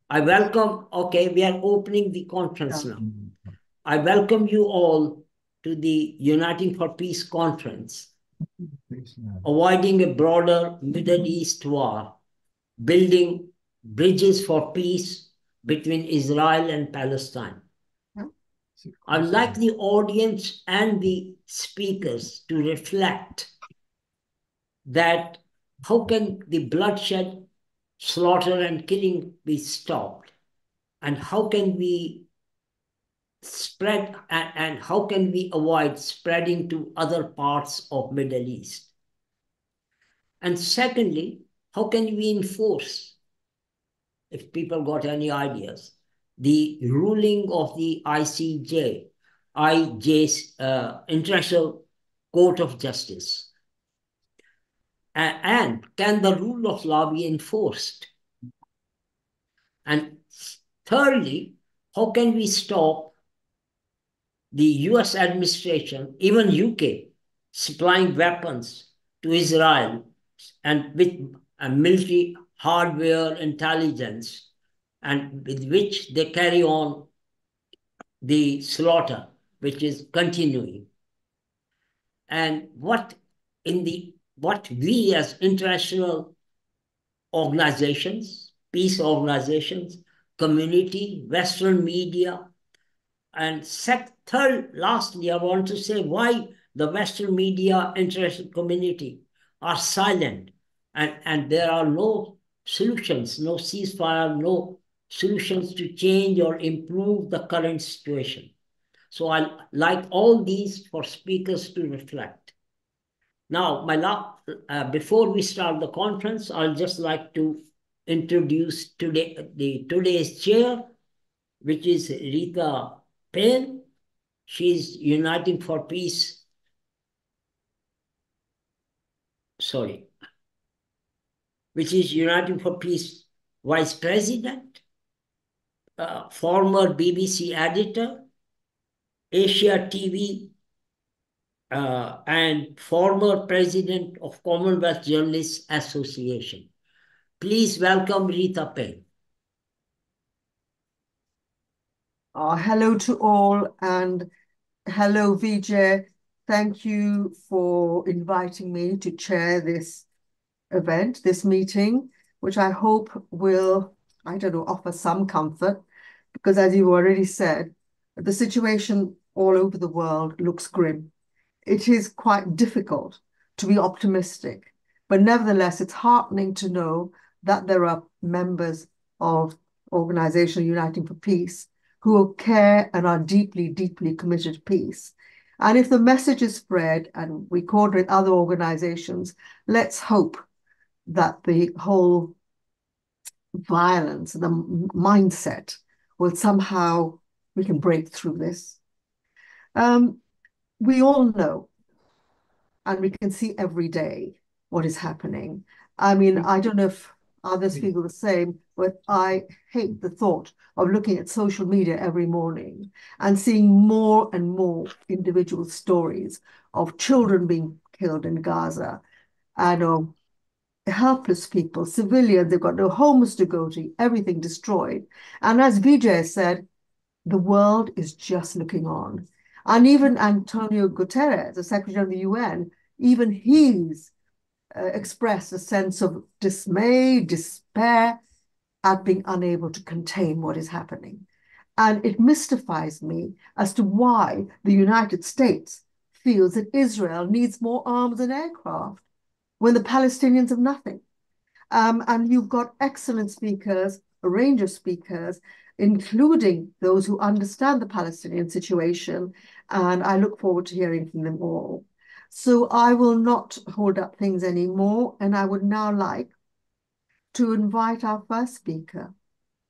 I welcome, okay, we are opening the conference now. I welcome you all to the Uniting for Peace conference, avoiding a broader Middle East war, building bridges for peace between Israel and Palestine. I'd like the audience and the speakers to reflect that how can the bloodshed, slaughter, and killing be stopped? And how can we spread and how can we avoid spreading to other parts of Middle East? And secondly, how can we enforce, if people got any ideas, the ruling of the IJ's International Court of Justice? And can the rule of law be enforced? And thirdly, how can we stop the US administration, even UK, supplying weapons to Israel and with military hardware intelligence, and with which they carry on the slaughter, which is continuing? And what we as international organizations, peace organizations, community, Western media, and third, lastly, I want to say why the Western media, international community are silent, and there are no solutions, no ceasefire, no solutions to change or improve the current situation. So I like all these for speakers to reflect. Now, before we start the conference, I'll just like to introduce today's chair, which is Rita Payne. She's Uniting for Peace. Which is Uniting for Peace Vice President, former BBC editor, Asia TV, and former president of Commonwealth Journalist Association. Please welcome Rita Payne. Hello to all, and hello, Vijay. Thank you for inviting me to chair this event, this meeting, which I hope will, offer some comfort, because as you already said, the situation all over the world looks grim. It is quite difficult to be optimistic, but nevertheless, it's heartening to know that there are members of Organization Uniting for Peace who care and are deeply, deeply committed to peace. And if the message is spread and we coordinate other organizations, let's hope that the whole violence, the mindset will somehow, we can break through this. We all know, and we can see every day what is happening. I mean, I don't know if others feel the same, but I hate the thought of looking at social media every morning and seeing more and more individual stories of children being killed in Gaza and of helpless people, civilians, they've got no homes to go to, everything destroyed. And as Vijay said, the world is just looking on. And even Antonio Guterres, the Secretary of the UN, even he's expressed a sense of dismay, despair at being unable to contain what is happening. And it mystifies me as to why the United States feels that Israel needs more arms and aircraft when the Palestinians have nothing. And you've got excellent speakers, a range of speakers, including those who understand the Palestinian situation, and I look forward to hearing from them all. So I will not hold up things anymore, and I would now like to invite our first speaker,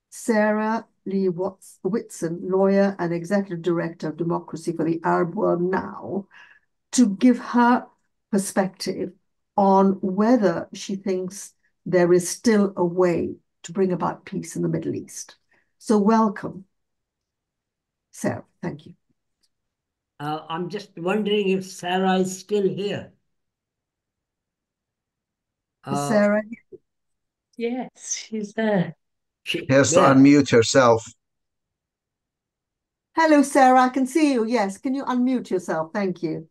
Sarah Lee Whitson, lawyer and executive director of Democracy for the Arab World Now, to give her perspective on whether she thinks there is still a way to bring about peace in the Middle East. So welcome, Sarah. Thank you. I'm just wondering if Sarah is still here. Sarah? Yes, she's there. She has to unmute herself. Hello, Sarah. I can see you. Yes. Can you unmute yourself? Thank you.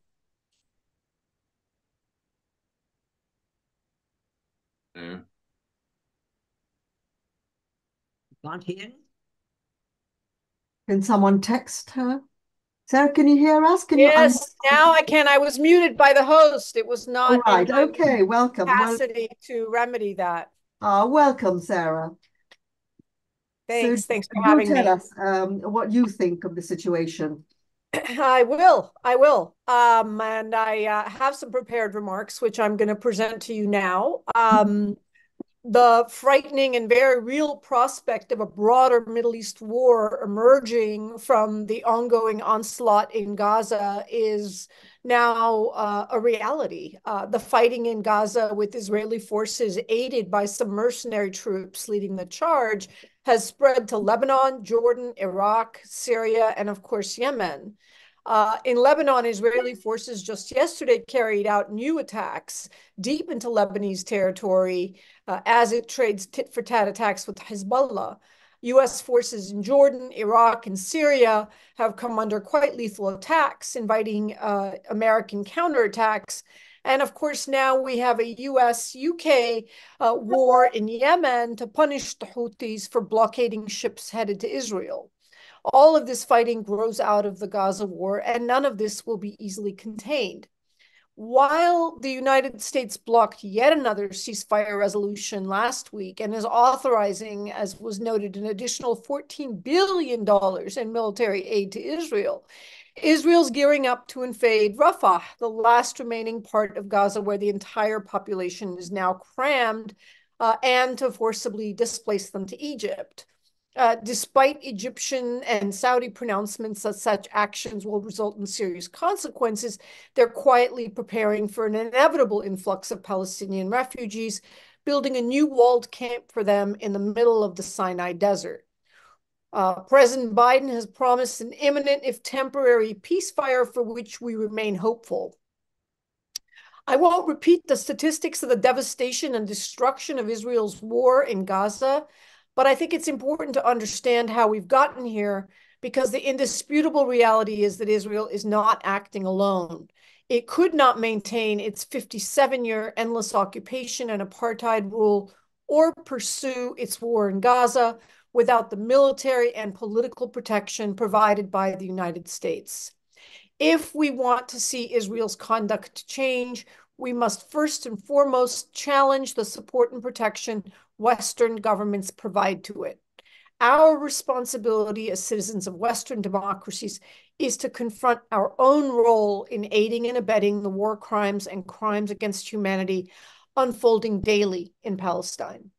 Can't hear? Can someone text her? Sarah, can you hear us? Can Yes, now I can. I was muted by the host. It was not all right. Okay, welcome. Capacity to remedy that. Welcome, Sarah. Thanks. So thanks for having me. Tell us what you think of the situation. I will. And I have some prepared remarks, which I'm going to present to you now. The frightening and very real prospect of a broader Middle East war emerging from the ongoing onslaught in Gaza is now a reality. The fighting in Gaza with Israeli forces aided by some mercenary troops leading the charge has spread to Lebanon, Jordan, Iraq, Syria, and of course, Yemen. In Lebanon, Israeli forces just yesterday carried out new attacks deep into Lebanese territory as it trades tit-for-tat attacks with Hezbollah. U.S. forces in Jordan, Iraq, and Syria have come under quite lethal attacks, inviting American counterattacks. And of course, now we have a U.S.-UK war in Yemen to punish the Houthis for blockading ships headed to Israel. All of this fighting grows out of the Gaza war, and none of this will be easily contained. While the United States blocked yet another ceasefire resolution last week and is authorizing, as was noted, an additional $14 billion in military aid to Israel, Israel's gearing up to invade Rafah, the last remaining part of Gaza where the entire population is now crammed, and to forcibly displace them to Egypt. Despite Egyptian and Saudi pronouncements that such actions will result in serious consequences, they're quietly preparing for an inevitable influx of Palestinian refugees, building a new walled camp for them in the middle of the Sinai Desert. President Biden has promised an imminent, if temporary, ceasefire for which we remain hopeful. I won't repeat the statistics of the devastation and destruction of Israel's war in Gaza, but I think it's important to understand how we've gotten here, because the indisputable reality is that Israel is not acting alone. It could not maintain its 57-year endless occupation and apartheid rule or pursue its war in Gaza without the military and political protection provided by the United States. If we want to see Israel's conduct change, we must first and foremost challenge the support and protection Western governments provide to it. Our responsibility as citizens of Western democracies is to confront our own role in aiding and abetting the war crimes and crimes against humanity unfolding daily in Palestine.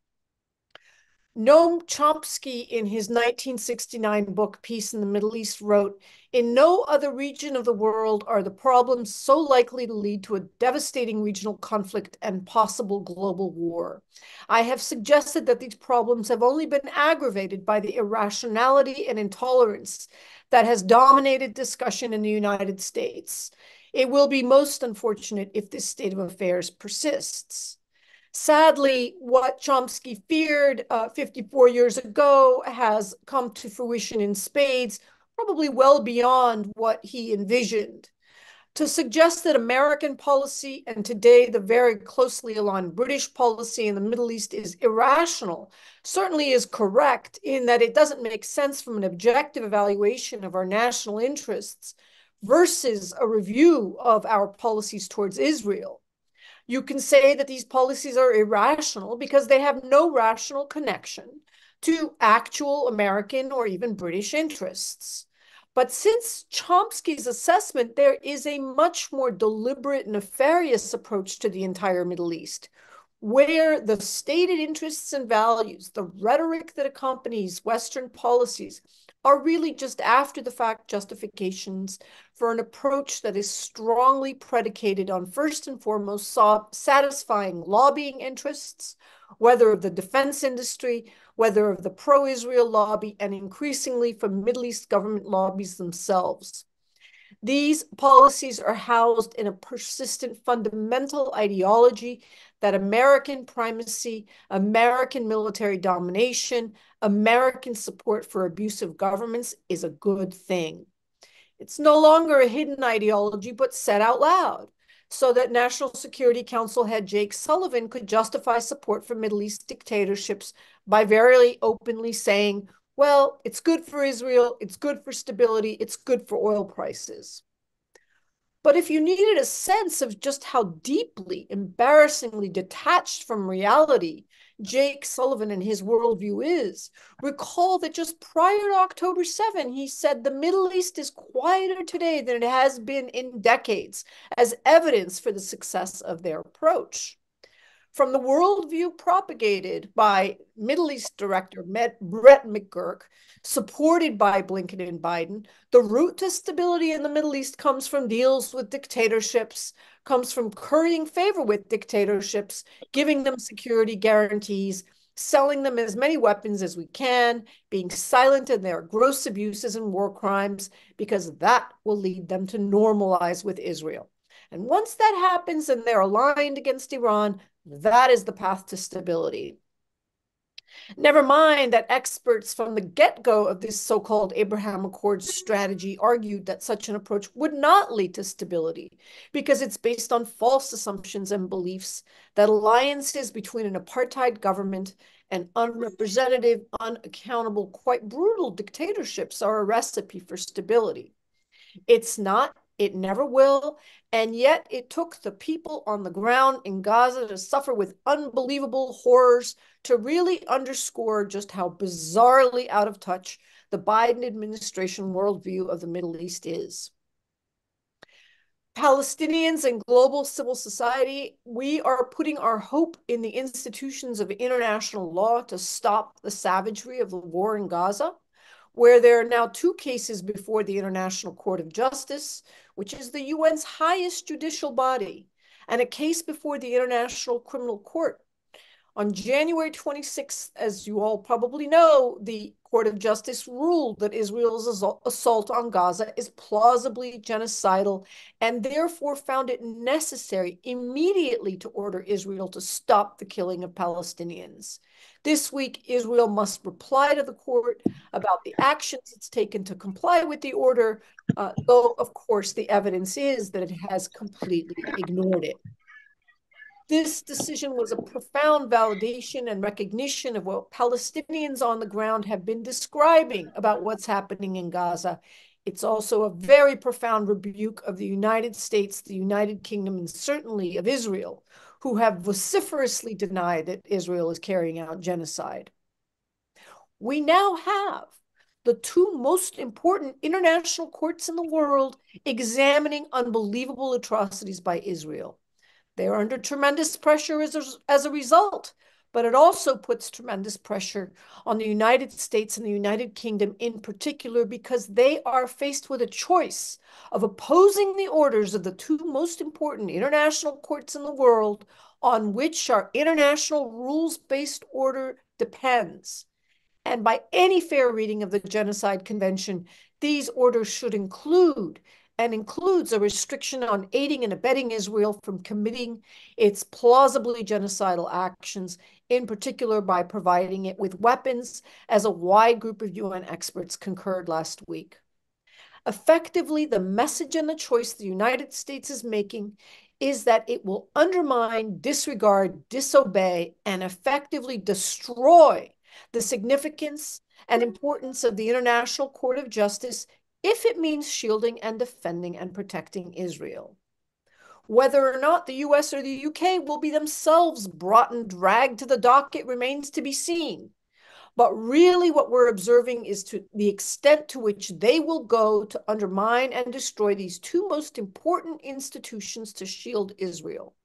Noam Chomsky, in his 1969 book, Peace in the Middle East, wrote, "In no other region of the world are the problems so likely to lead to a devastating regional conflict and possible global war. I have suggested that these problems have only been aggravated by the irrationality and intolerance that has dominated discussion in the United States. It will be most unfortunate if this state of affairs persists." Sadly, what Chomsky feared 54 years ago has come to fruition in spades, probably well beyond what he envisioned. To suggest that American policy and today the very closely aligned British policy in the Middle East is irrational certainly is correct in that it doesn't make sense from an objective evaluation of our national interests versus a review of our policies towards Israel. You can say that these policies are irrational because they have no rational connection to actual American or even British interests. But since Chomsky's assessment, there is a much more deliberate, nefarious approach to the entire Middle East, where the stated interests and values, the rhetoric that accompanies Western policies, are really just after-the-fact justifications for an approach that is strongly predicated on, first and foremost, satisfying lobbying interests, whether of the defense industry, whether of the pro-Israel lobby, and increasingly from Middle East government lobbies themselves. These policies are housed in a persistent fundamental ideology that American primacy, American military domination, American support for abusive governments is a good thing. It's no longer a hidden ideology, but said out loud, so that National Security Council head Jake Sullivan could justify support for Middle East dictatorships by very openly saying, well, it's good for Israel, it's good for stability, it's good for oil prices. But if you needed a sense of just how deeply, embarrassingly detached from reality Jake Sullivan and his worldview is, recall that just prior to October 7, he said the Middle East is quieter today than it has been in decades, as evidence for the success of their approach. From the worldview propagated by Middle East Director Brett McGurk, supported by Blinken and Biden, the route to stability in the Middle East comes from deals with dictatorships, comes from currying favor with dictatorships, giving them security guarantees, selling them as many weapons as we can, being silent in their gross abuses and war crimes, because that will lead them to normalize with Israel. And once that happens and they're aligned against Iran, that is the path to stability. Never mind that experts from the get-go of this so-called Abraham Accords strategy argued that such an approach would not lead to stability because it's based on false assumptions and beliefs that alliances between an apartheid government and unrepresentative, unaccountable, quite brutal dictatorships are a recipe for stability. It's not. It never will. And yet it took the people on the ground in Gaza to suffer with unbelievable horrors to really underscore just how bizarrely out of touch the Biden administration worldview of the Middle East is. Palestinians and global civil society, we are putting our hope in the institutions of international law to stop the savagery of the war in Gaza, where there are now 2 cases before the International Court of Justice, which is the UN's highest judicial body, and a case before the International Criminal Court. On January 26th, as you all probably know, the Court of Justice ruled that Israel's assault on Gaza is plausibly genocidal and therefore found it necessary immediately to order Israel to stop the killing of Palestinians. This week, Israel must reply to the court about the actions it's taken to comply with the order, though, of course, the evidence is that it has completely ignored it. This decision was a profound validation and recognition of what Palestinians on the ground have been describing about what's happening in Gaza. It's also a very profound rebuke of the United States, the United Kingdom, and certainly of Israel, who have vociferously denied that Israel is carrying out genocide. We now have the 2 most important international courts in the world examining unbelievable atrocities by Israel. They are under tremendous pressure as a result, but it also puts tremendous pressure on the United States and the United Kingdom in particular because they are faced with a choice of opposing the orders of the 2 most important international courts in the world on which our international rules-based order depends. And by any fair reading of the Genocide Convention, these orders should include and includes a restriction on aiding and abetting Israel from committing its plausibly genocidal actions, in particular by providing it with weapons, as a wide group of UN experts concurred last week. Effectively, the message and the choice the United States is making is that it will undermine, disregard, disobey, and effectively destroy the significance and importance of the International Court of Justice if it means shielding and defending and protecting Israel. Whether or not the US or the UK will be themselves brought and dragged to the docket remains to be seen. But really what we're observing is to the extent to which they will go to undermine and destroy these 2 most important institutions to shield Israel.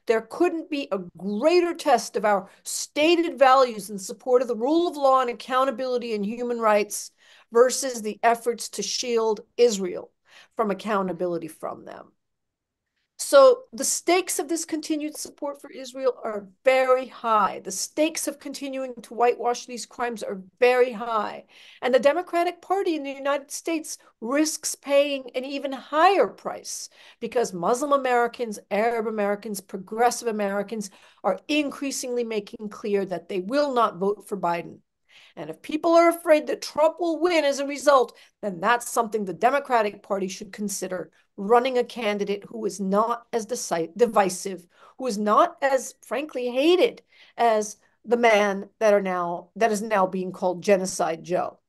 There couldn't be a greater test of our stated values in support of the rule of law and accountability and human rights versus the efforts to shield Israel from accountability from them. So the stakes of this continued support for Israel are very high. The stakes of continuing to whitewash these crimes are very high. And the Democratic Party in the United States risks paying an even higher price because Muslim Americans, Arab Americans, progressive Americans are increasingly making clear that they will not vote for Biden. And if people are afraid that Trump will win as a result, then that's something the Democratic Party should consider, running a candidate who is not as divisive, who is not as, frankly, hated as the man that is now being called Genocide Joe.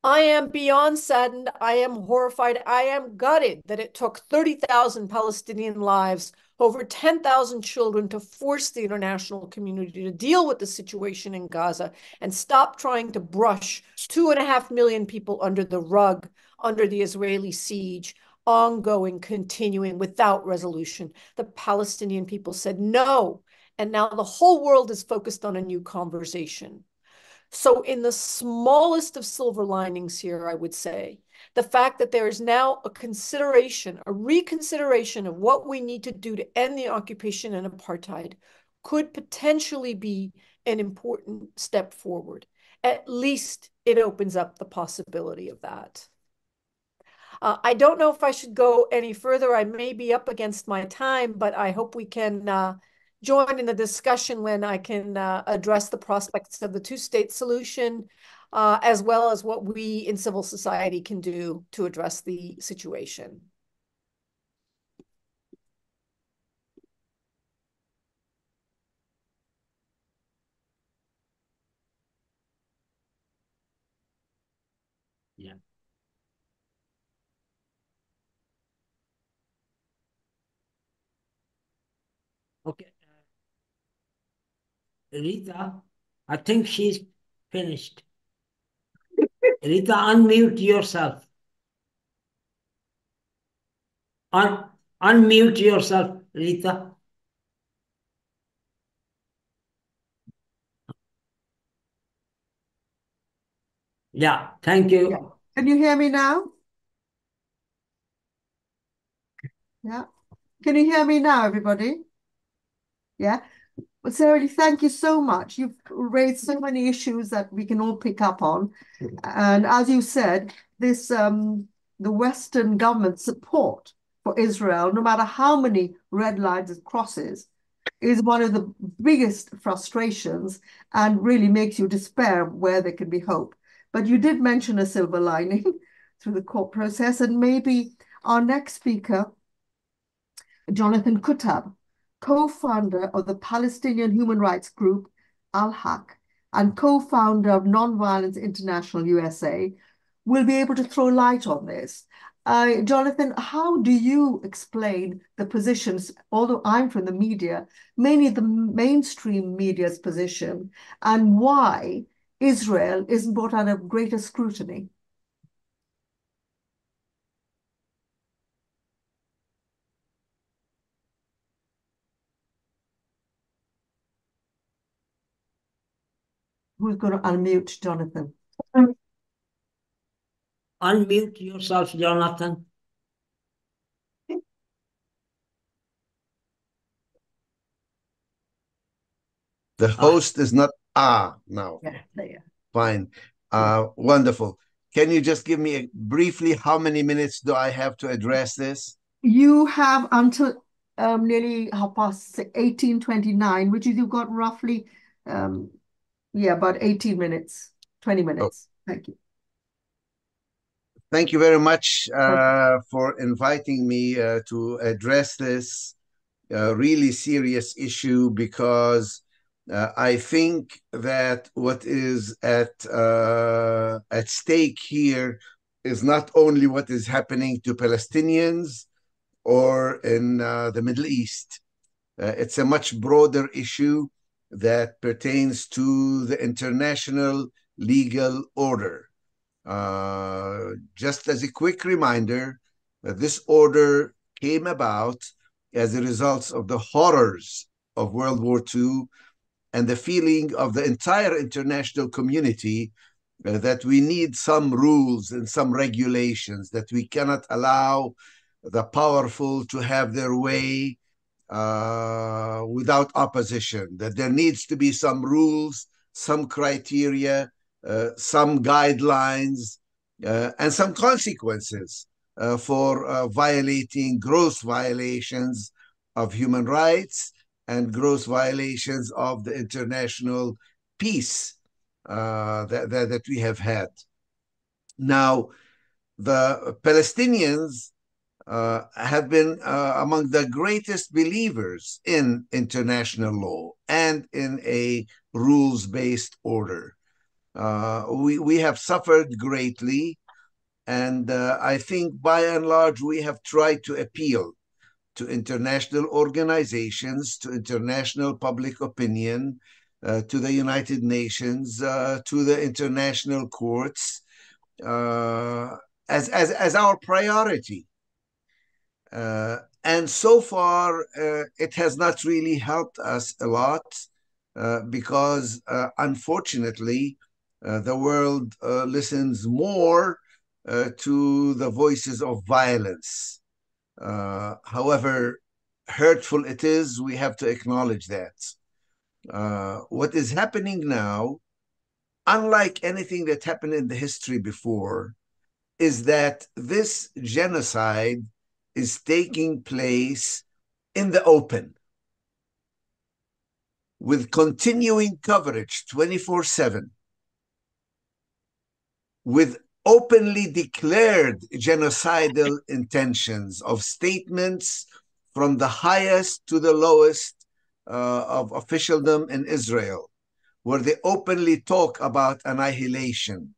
I am beyond saddened. I am horrified. I am gutted that it took 30,000 Palestinian lives, over 10,000 children to force the international community to deal with the situation in Gaza and stop trying to brush 2.5 million people under the rug, under the Israeli siege, ongoing, continuing, without resolution. The Palestinian people said no, and now the whole world is focused on a new conversation. So in the smallest of silver linings here, I would say, the fact that there is now a reconsideration of what we need to do to end the occupation and apartheid could potentially be an important step forward. At least it opens up the possibility of that. I don't know if I should go any further. I may be up against my time, but I hope we can join in the discussion when I can address the prospects of the two-state solution, as well as what we in civil society can do to address the situation. Yeah. Okay. Rita, I think she's finished. Rita, unmute yourself. Unmute yourself, Rita. Yeah, thank you. Yeah. Can you hear me now? Yeah. Can you hear me now, everybody? Yeah. Well, Sarah, thank you so much. You've raised so many issues that we can all pick up on. And as you said, this the Western government support for Israel, no matter how many red lines it crosses, is one of the biggest frustrations and really makes you despair where there can be hope. But you did mention a silver lining through the court process, and maybe our next speaker, Jonathan Kuttab, co-founder of the Palestinian human rights group Al-Haq and co-founder of Nonviolence International USA, will be able to throw light on this. Jonathan, how do you explain the positions, although I'm from the media, mainly the mainstream media's position, and why Israel isn't brought under greater scrutiny? Who's going to unmute Jonathan? Unmute yourself, Jonathan. The host is not now. Yeah, there. Fine. Wonderful. Can you just give me briefly how many minutes do I have to address this? You have until nearly 18:29, which is you've got roughly about 18 minutes, 20 minutes. Oh. Thank you. Thank you very much for inviting me to address this really serious issue, because I think that what is at stake here is not only what is happening to Palestinians or in the Middle East. It's a much broader issue that pertains to the international legal order. Just as a quick reminder, this order came about as a result of the horrors of World War II and the feeling of the entire international community that we need some rules and some regulations, that we cannot allow the powerful to have their way without opposition, that there needs to be some rules, some criteria, some guidelines, and some consequences for violating gross violations of human rights and gross violations of the international peace that we have had. Now, the Palestinians have been among the greatest believers in international law and in a rules-based order. We have suffered greatly, and I think by and large we have tried to appeal to international organizations, to international public opinion, to the United Nations, to the international courts, as our priority. And so far, it has not really helped us a lot because, unfortunately, the world listens more to the voices of violence. However hurtful it is, we have to acknowledge that. What is happening now, unlike anything that happened in the history before, is that this genocide is taking place in the open with continuing coverage 24/7, with openly declared genocidal intentions of statements from the highest to the lowest of officialdom in Israel, where they openly talk about annihilation,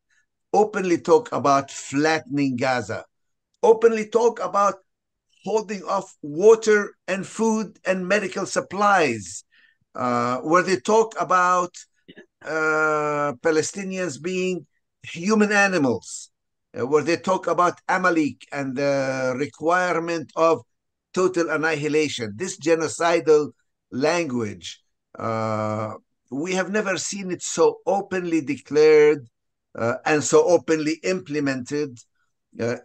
openly talk about flattening Gaza, openly talk about holding off water and food and medical supplies, where they talk about Palestinians being human animals, where they talk about Amalek and the requirement of total annihilation. This genocidal language, we have never seen it so openly declared and so openly implemented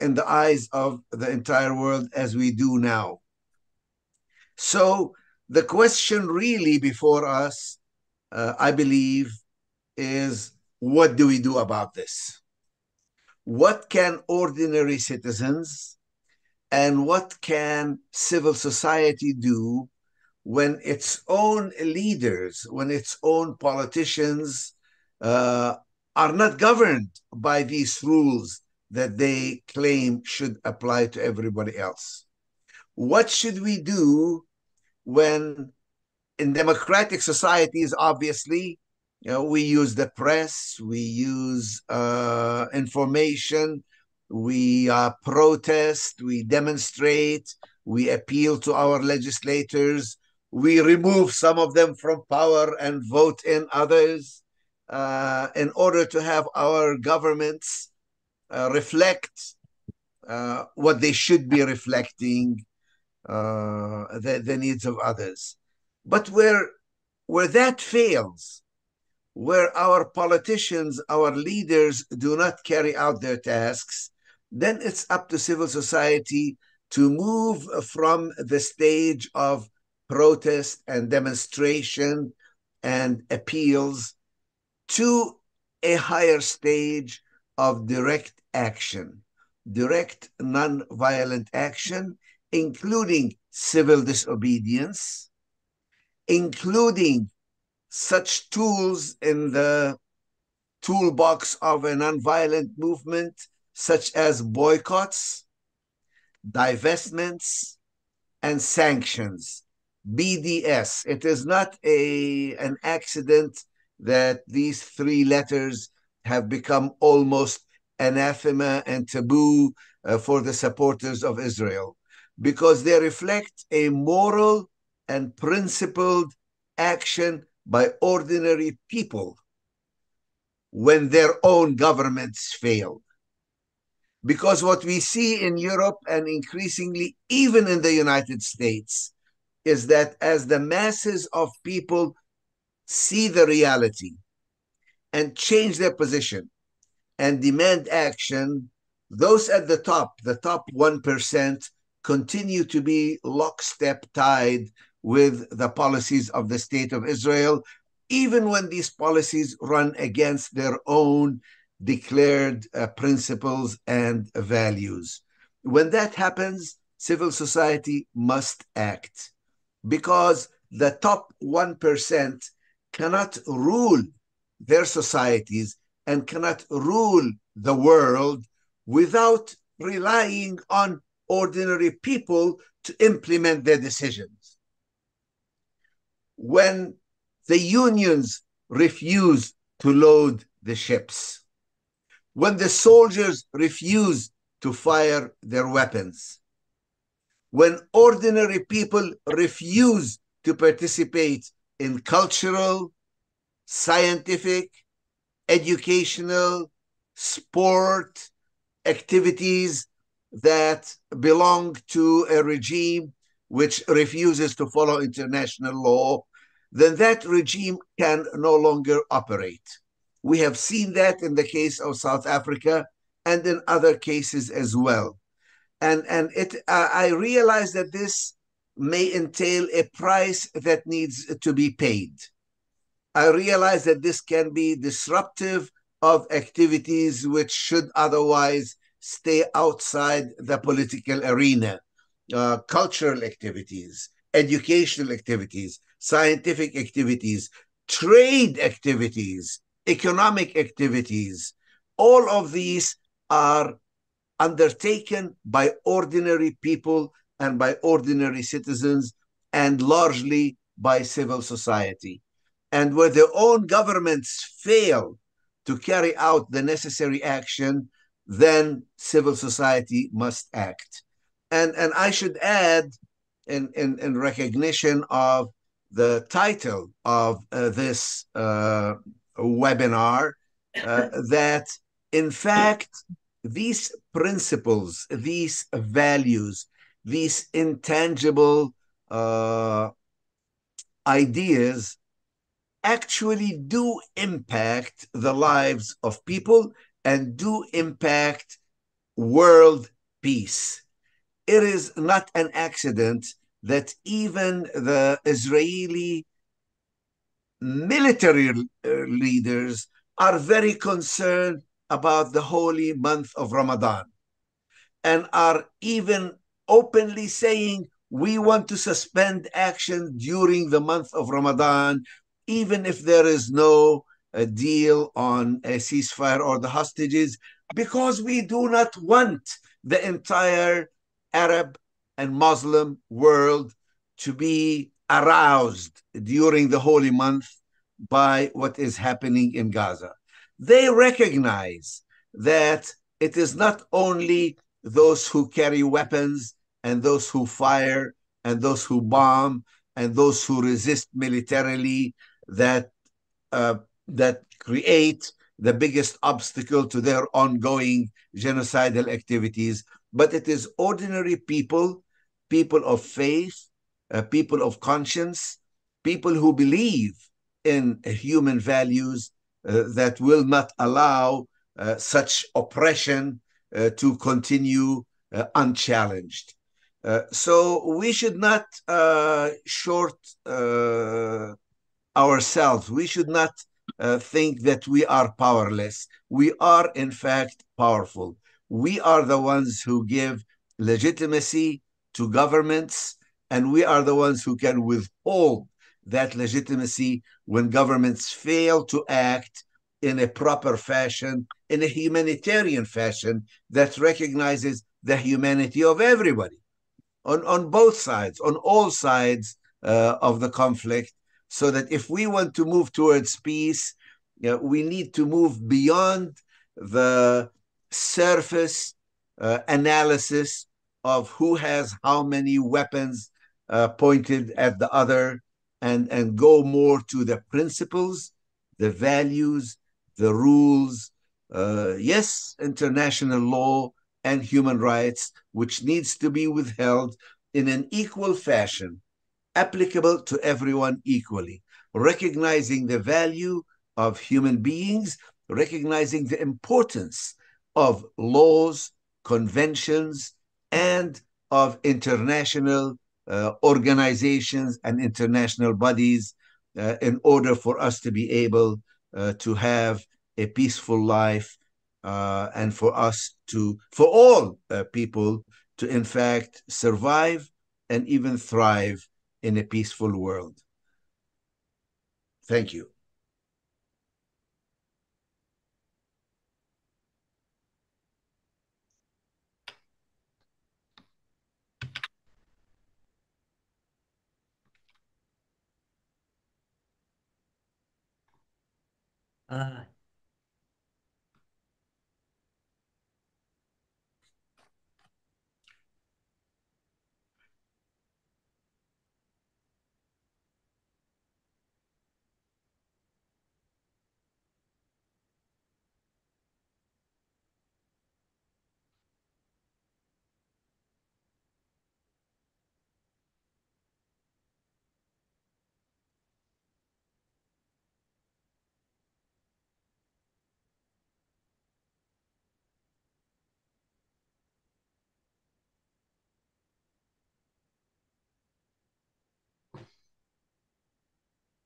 in the eyes of the entire world as we do now. So the question really before us, I believe, is what do we do about this? What can ordinary citizens and what can civil society do when its own leaders, when its own politicians are not governed by these rules that they claim should apply to everybody else? What should we do when in democratic societies, obviously, we use the press, we use information, we protest, we demonstrate, we appeal to our legislators, we remove some of them from power and vote in others in order to have our governments reflect what they should be reflecting, the needs of others. But where that fails, where our politicians, our leaders do not carry out their tasks, then it's up to civil society to move from the stage of protest and demonstration and appeals to a higher stage of direct action, direct non-violent action, including civil disobedience, including such tools in the toolbox of a nonviolent movement, such as boycotts, divestments, and sanctions. BDS. It is not an accident that these three letters have become almost anathema and taboo for the supporters of Israel, because they reflect a moral and principled action by ordinary people when their own governments fail. Because what we see in Europe and increasingly even in the United States is that as the masses of people see the reality and change their position and demand action, those at the top 1%, continue to be lockstep tied with the policies of the State of Israel, even when these policies run against their own declared principles and values. When that happens, civil society must act, because the top 1% cannot rule their societies and cannot rule the world without relying on ordinary people to implement their decisions. When the unions refuse to load the ships, when the soldiers refuse to fire their weapons, when ordinary people refuse to participate in cultural, scientific, educational, sport activities that belong to a regime which refuses to follow international law, then that regime can no longer operate. We have seen that in the case of South Africa and in other cases as well. And I realize that this may entail a price that needs to be paid. I realize that this can be disruptive of activities which should otherwise stay outside the political arena. Cultural activities, educational activities, scientific activities, trade activities, economic activities. All of these are undertaken by ordinary people and by ordinary citizens, and largely by civil society. And where their own governments fail to carry out the necessary action, then civil society must act. And I should add, in recognition of the title of this webinar, that in fact, these principles, these values, these intangible ideas actually do impact the lives of people and do impact world peace. It is not an accident that even the Israeli military leaders are very concerned about the holy month of Ramadan and are even openly saying, we want to suspend action during the month of Ramadan, even if there is no deal on a ceasefire or the hostages, because we do not want the entire Arab and Muslim world to be aroused during the holy month by what is happening in Gaza. They recognize that it is not only those who carry weapons and those who fire and those who bomb and those who resist militarily that create the biggest obstacle to their ongoing genocidal activities, but it is ordinary people, people of faith, people of conscience, people who believe in human values that will not allow such oppression to continue unchallenged. So we should not short ourselves. We should not think that we are powerless. We are, in fact, powerful. We are the ones who give legitimacy to governments, and we are the ones who can withhold that legitimacy when governments fail to act in a proper fashion, in a humanitarian fashion that recognizes the humanity of everybody on both sides, on all sides of the conflict, so that if we want to move towards peace, we need to move beyond the surface analysis of who has how many weapons pointed at the other, and go more to the principles, the values, the rules, yes, international law and human rights, which needs to be withheld in an equal fashion, applicable to everyone equally, recognizing the value of human beings, recognizing the importance of laws, conventions, and of international organizations and international bodies in order for us to be able to have a peaceful life and for all people to in fact survive and even thrive in a peaceful world. Thank you.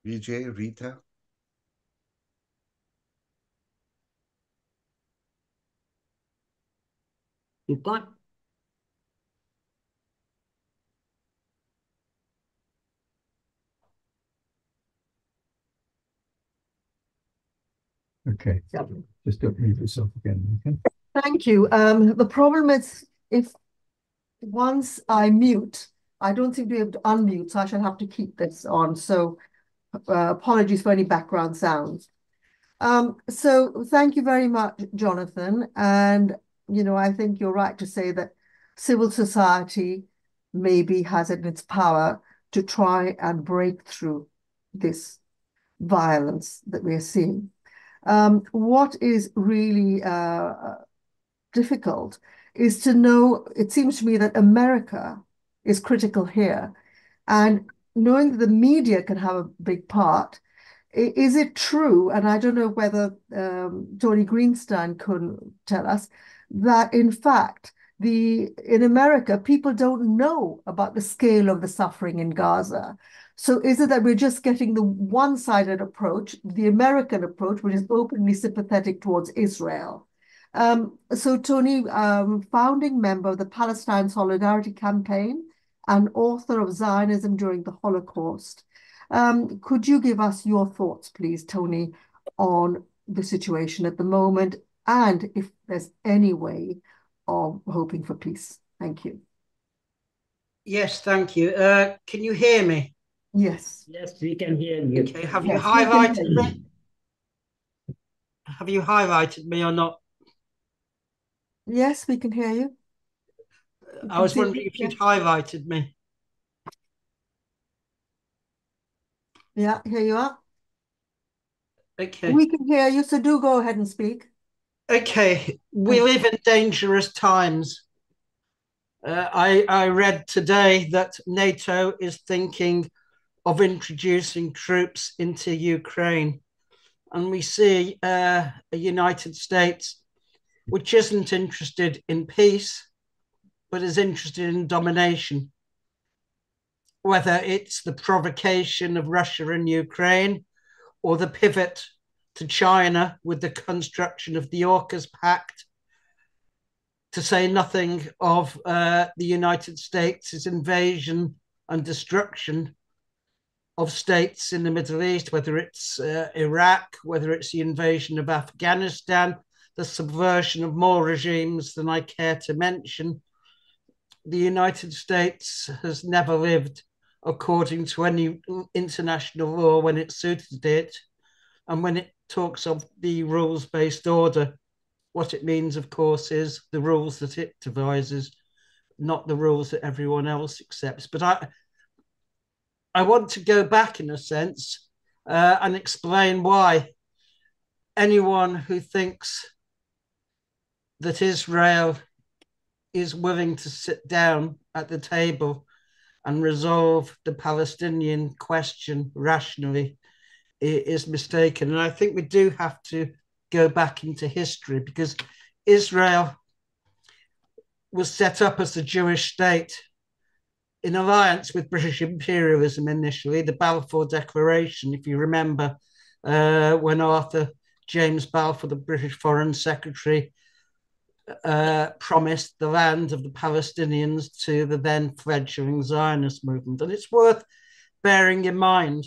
Vijay, Rita. You can't. Okay, just don't mute yourself again, okay? Thank you. The problem is if once I mute, I don't seem to be able to unmute, so I shall have to keep this on. So apologies for any background sounds. So thank you very much, Jonathan. And, you know, I think you're right to say that civil society maybe has it in its power to try and break through this violence that we're seeing. What is really difficult is to know, it seems to me that America is critical here. And knowing that the media can have a big part, is it true, and I don't know whether Tony Greenstein could tell us, that in fact, in America, people don't know about the scale of the suffering in Gaza. So is it that we're just getting the one-sided approach, the American approach, which is openly sympathetic towards Israel? So Tony, founding member of the Palestine Solidarity Campaign and author of Zionism During the Holocaust, could you give us your thoughts, please, Tony, on the situation at the moment and if there's any way of hoping for peace? Thank you. Yes, thank you. Can you hear me? Yes. Yes, we can hear you. Okay, have you highlighted me? Have you highlighted me or not? Yes, we can hear you. I was wondering if you'd highlighted me. Yeah, here you are. Okay. We can hear you, so do go ahead and speak. Okay, we live in dangerous times. I read today that NATO is thinking of introducing troops into Ukraine. And we see a United States which isn't interested in peace, but is interested in domination. Whether it's the provocation of Russia and Ukraine or the pivot to China with the construction of the AUKUS Pact, to say nothing of the United States' invasion and destruction of states in the Middle East, whether it's Iraq, whether it's the invasion of Afghanistan, the subversion of more regimes than I care to mention. The United States has never lived according to any international law when it suited it. And when it talks of the rules-based order, what it means, of course, is the rules that it devises, not the rules that everyone else accepts. But I want to go back, in a sense, and explain why anyone who thinks that Israel is willing to sit down at the table and resolve the Palestinian question rationally is mistaken. And I think we do have to go back into history, because Israel was set up as the Jewish state in alliance with British imperialism initially, the Balfour Declaration, if you remember, when Arthur James Balfour, the British Foreign Secretary, promised the land of the Palestinians to the then fledgling Zionist movement. And it's worth bearing in mind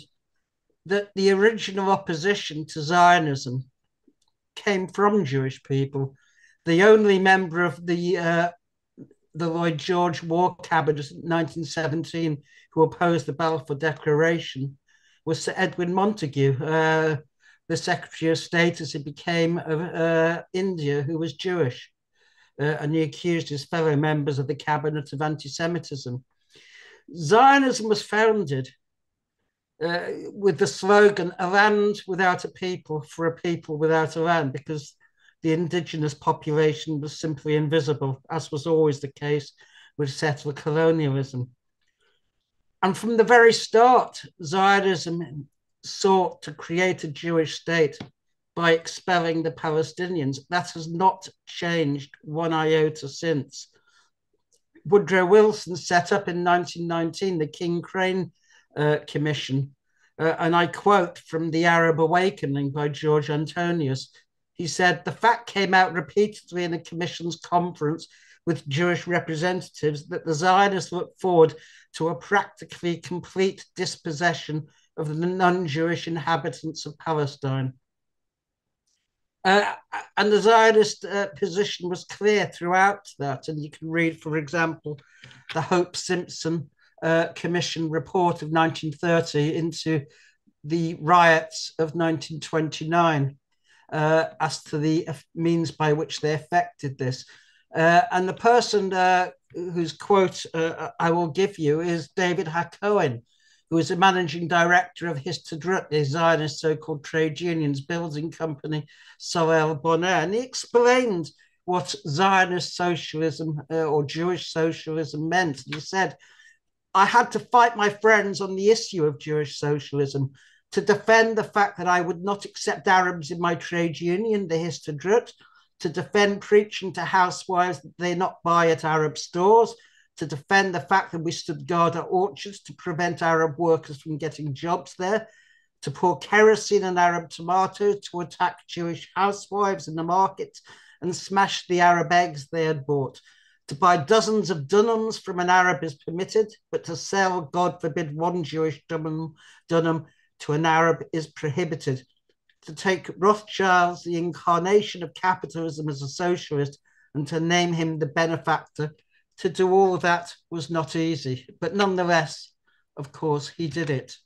that the original opposition to Zionism came from Jewish people. The only member of the Lloyd George War Cabinet in 1917 who opposed the Balfour Declaration was Sir Edwin Montagu, the Secretary of State as he became of India, who was Jewish. And he accused his fellow members of the cabinet of anti-Semitism. Zionism was founded with the slogan, "A land without a people for a people without a land," because the indigenous population was simply invisible, as was always the case with settler colonialism. And from the very start, Zionism sought to create a Jewish state by expelling the Palestinians. That has not changed one iota since. Woodrow Wilson set up in 1919 the King Crane Commission, and I quote from The Arab Awakening by George Antonius. He said, "The fact came out repeatedly in the Commission's conference with Jewish representatives that the Zionists looked forward to a practically complete dispossession of the non-Jewish inhabitants of Palestine." And the Zionist position was clear throughout that. And you can read, for example, the Hope Simpson Commission report of 1930 into the riots of 1929 as to the means by which they effected this. And the person whose quote I will give you is David Hacohen, who is the managing director of Histadrut, the Zionist so-called trade unions building company, Solel Bonner. And he explained what Zionist socialism or Jewish socialism meant. And he said, "I had to fight my friends on the issue of Jewish socialism to defend the fact that I would not accept Arabs in my trade union, the Histadrut, to defend preaching to housewives that they not buy at Arab stores, to defend the fact that we stood guard at orchards to prevent Arab workers from getting jobs there, to pour kerosene on Arab tomatoes, to attack Jewish housewives in the market and smash the Arab eggs they had bought. To buy dozens of dunhams from an Arab is permitted, but to sell, God forbid, one Jewish dunham to an Arab is prohibited. To take Rothschild, the incarnation of capitalism, as a socialist and to name him the benefactor, to do all of that was not easy. But nonetheless, of course, he did it.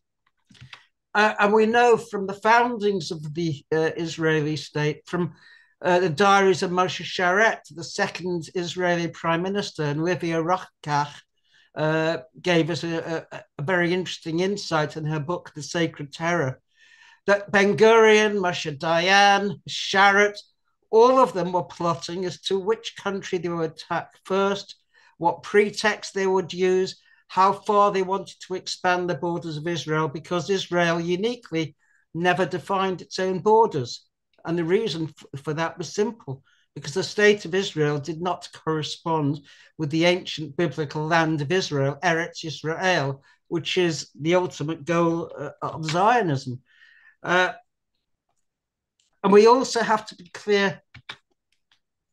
And we know from the foundings of the Israeli state, from the diaries of Moshe Sharet, the second Israeli prime minister, and Livia Rochkach gave us a very interesting insight in her book, The Sacred Terror, that Ben-Gurion, Moshe Dayan, Sharet, all of them were plotting as to which country they would attack first, what pretext they would use, how far they wanted to expand the borders of Israel, because Israel uniquely never defined its own borders. And the reason for that was simple, because the state of Israel did not correspond with the ancient biblical land of Israel, Eretz Yisrael, which is the ultimate goal of Zionism. And we also have to be clear,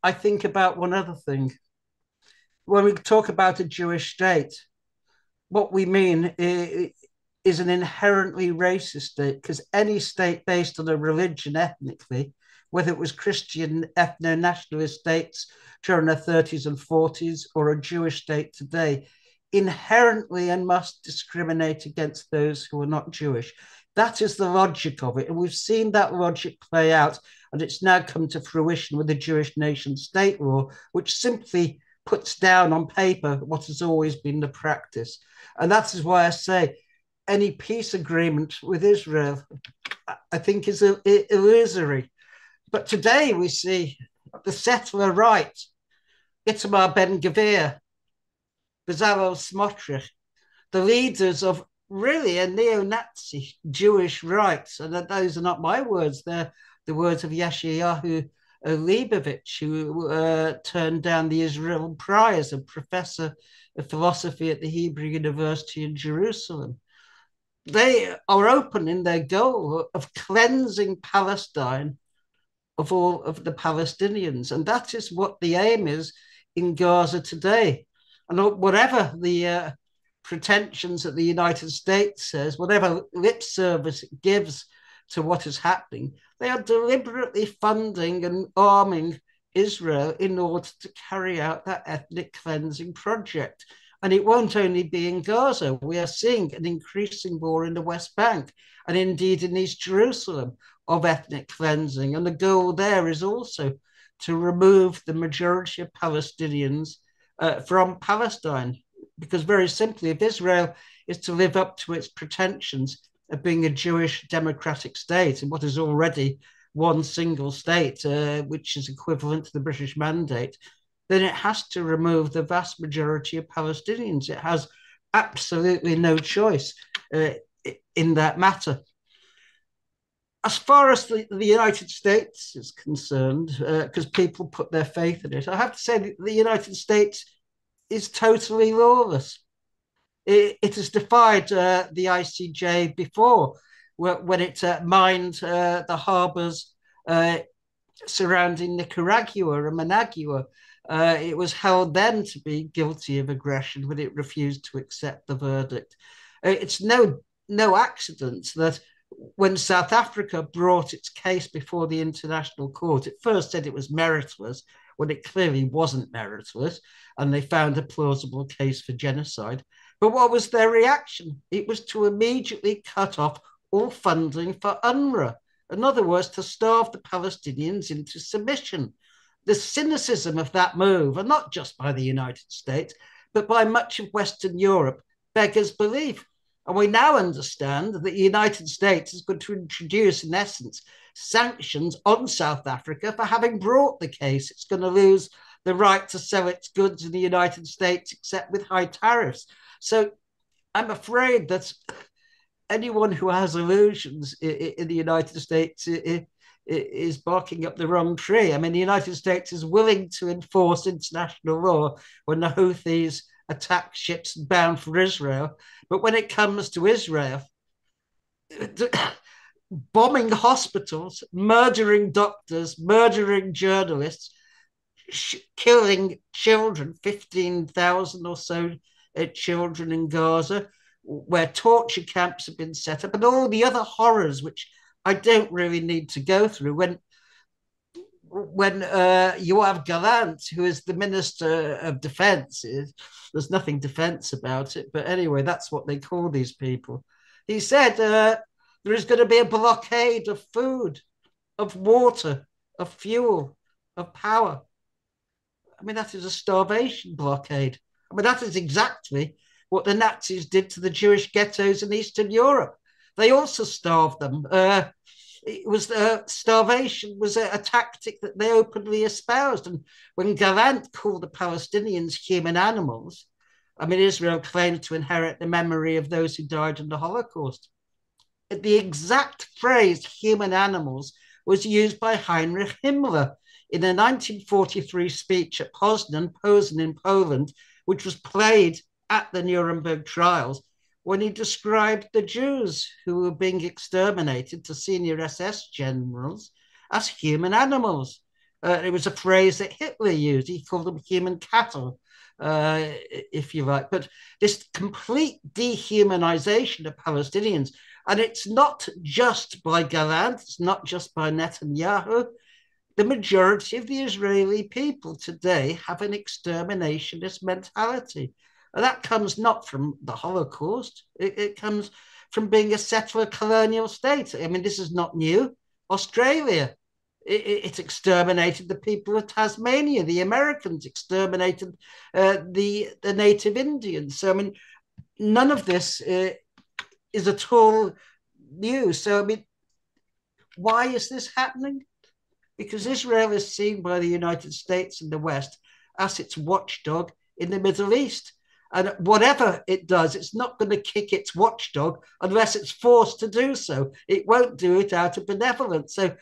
I think, about one other thing. When we talk about a Jewish state, what we mean is an inherently racist state, because any state based on a religion ethnically, whether it was Christian ethno-nationalist states during the 30s and 40s or a Jewish state today, inherently and must discriminate against those who are not Jewish. That is the logic of it. And we've seen that logic play out, and it's now come to fruition with the Jewish nation state law, which simply puts down on paper what has always been the practice. And that is why I say any peace agreement with Israel, I think, is illusory. But today we see the settler right, Itamar Ben-Gvir, Bezalel Smotrich, the leaders of really a neo-Nazi Jewish right. And those are not my words, they're the words of Yeshayahu Leibovich, who turned down the Israel Prize, a professor of philosophy at the Hebrew University in Jerusalem. They are open in their goal of cleansing Palestine of all of the Palestinians. And that is what the aim is in Gaza today. And whatever the pretensions that the United States says, whatever lip service it gives to what is happening, they are deliberately funding and arming Israel in order to carry out that ethnic cleansing project. And it won't only be in Gaza. We are seeing an increasing war in the West Bank and indeed in East Jerusalem of ethnic cleansing. And the goal there is also to remove the majority of Palestinians from Palestine. Because very simply, if Israel is to live up to its pretensions of being a Jewish democratic state and what is already one single state, which is equivalent to the British Mandate, then it has to remove the vast majority of Palestinians. It has absolutely no choice in that matter. As far as the United States is concerned, because people put their faith in it, I have to say that the United States is totally lawless. It has defied the ICJ before, when it mined the harbors surrounding Nicaragua and Managua. It was held then to be guilty of aggression, but it refused to accept the verdict. It's no accident that when South Africa brought its case before the International Court, it first said it was meritless, when it clearly wasn't meritless, and they found a plausible case for genocide. But what was their reaction? It was to immediately cut off all funding for UNRWA. In other words, to starve the Palestinians into submission. The cynicism of that move, and not just by the United States, but by much of Western Europe, beggars belief. And we now understand that the United States is going to introduce, in essence, sanctions on South Africa for having brought the case. It's going to lose the right to sell its goods in the United States, except with high tariffs. So I'm afraid that anyone who has illusions in the United States is barking up the wrong tree. I mean, the United States is willing to enforce international law when the Houthis attack ships bound for Israel. But when it comes to Israel, bombing hospitals, murdering doctors, murdering journalists, killing children, 15,000 or so children in Gaza, where torture camps have been set up, and all the other horrors, which I don't really need to go through. When Yoav Gallant, who is the Minister of Defense, there's nothing defense about it, but anyway, that's what they call these people. He said there is going to be a blockade of food, of water, of fuel, of power. I mean, that is a starvation blockade. I mean, that is exactly what the Nazis did to the Jewish ghettos in Eastern Europe. They also starved them. Starvation was a tactic that they openly espoused. And when Gallant called the Palestinians human animals, I mean, Israel claimed to inherit the memory of those who died in the Holocaust. The exact phrase human animals was used by Heinrich Himmler in a 1943 speech at Poznań in Poland, which was played at the Nuremberg trials, when he described the Jews who were being exterminated to senior SS generals as human animals. It was a phrase that Hitler used. He called them human cattle, if you like. But this complete dehumanization of Palestinians, and it's not just by Gallant, it's not just by Netanyahu. The majority of the Israeli people today have an exterminationist mentality. And that comes not from the Holocaust. It comes from being a settler colonial state. I mean, this is not new. Australia, it exterminated the people of Tasmania. The Americans exterminated the native Indians. So, I mean, none of this is at all new. So, I mean, why is this happening? Because Israel is seen by the United States and the West as its watchdog in the Middle East. And whatever it does, it's not going to kick its watchdog unless it's forced to do so. It won't do it out of benevolence. So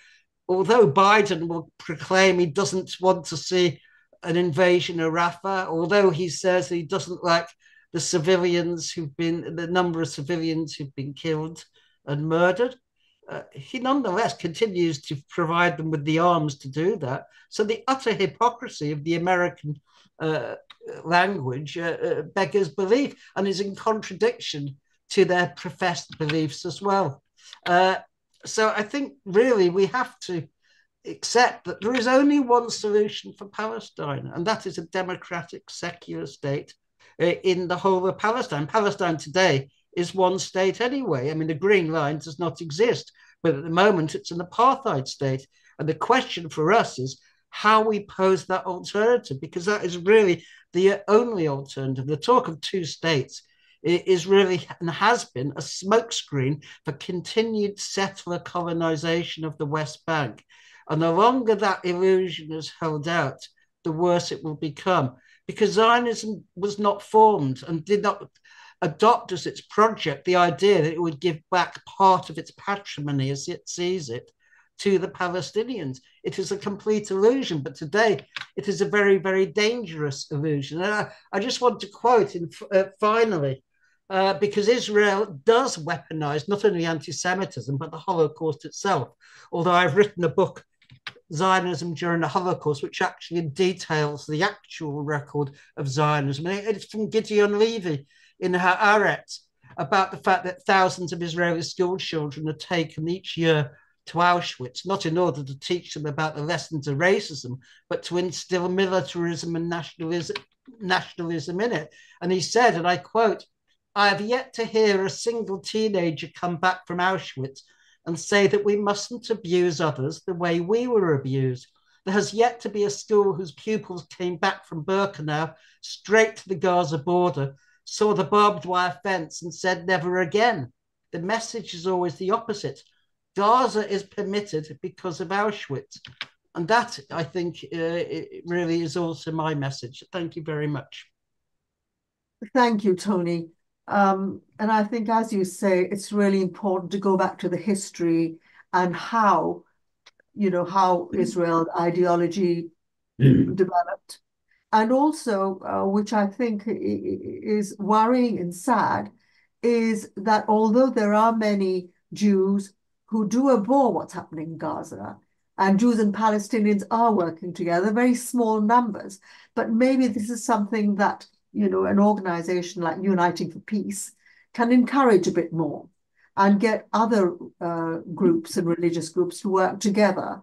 although Biden will proclaim he doesn't want to see an invasion of Rafah, although he says he doesn't like the number of civilians who've been killed and murdered, he nonetheless continues to provide them with the arms to do that. So the utter hypocrisy of the American language beggars belief and is in contradiction to their professed beliefs as well. So I think really we have to accept that there is only one solution for Palestine, and that is a democratic, secular state in the whole of Palestine. Palestine today is one state anyway. I mean, the Green Line does not exist, but at the moment it's an apartheid state. And the question for us is how we pose that alternative, because that is really the only alternative. The talk of two states is really and has been a smokescreen for continued settler colonization of the West Bank. And the longer that illusion is held out, the worse it will become. Because Zionism was not formed and did not adopt as its project the idea that it would give back part of its patrimony as it sees it to the Palestinians. It is a complete illusion, but today it is a very, very dangerous illusion. And I just want to quote finally, because Israel does weaponize not only anti-Semitism, but the Holocaust itself. Although I've written a book, Zionism During the Holocaust, which actually details the actual record of Zionism. And it's from Gideon Levy in Haaretz about the fact that thousands of Israeli school children are taken each year to Auschwitz, not in order to teach them about the lessons of racism, but to instill militarism and nationalism in it. And he said, and I quote, "I have yet to hear a single teenager come back from Auschwitz and say that we mustn't abuse others the way we were abused. There has yet to be a school whose pupils came back from Birkenau straight to the Gaza border, saw the barbed wire fence and said never again. The message is always the opposite. Gaza is permitted because of Auschwitz." And that, I think, it really is also my message. Thank you very much. Thank you, Tony. And I think, as you say, it's really important to go back to the history and how Israel ideology developed. And also, which I think is worrying and sad, is that although there are many Jews who do abhor what's happening in Gaza, and Jews and Palestinians are working together, very small numbers, but maybe this is something that an organization like Uniting for Peace can encourage a bit more and get other groups and religious groups to work together.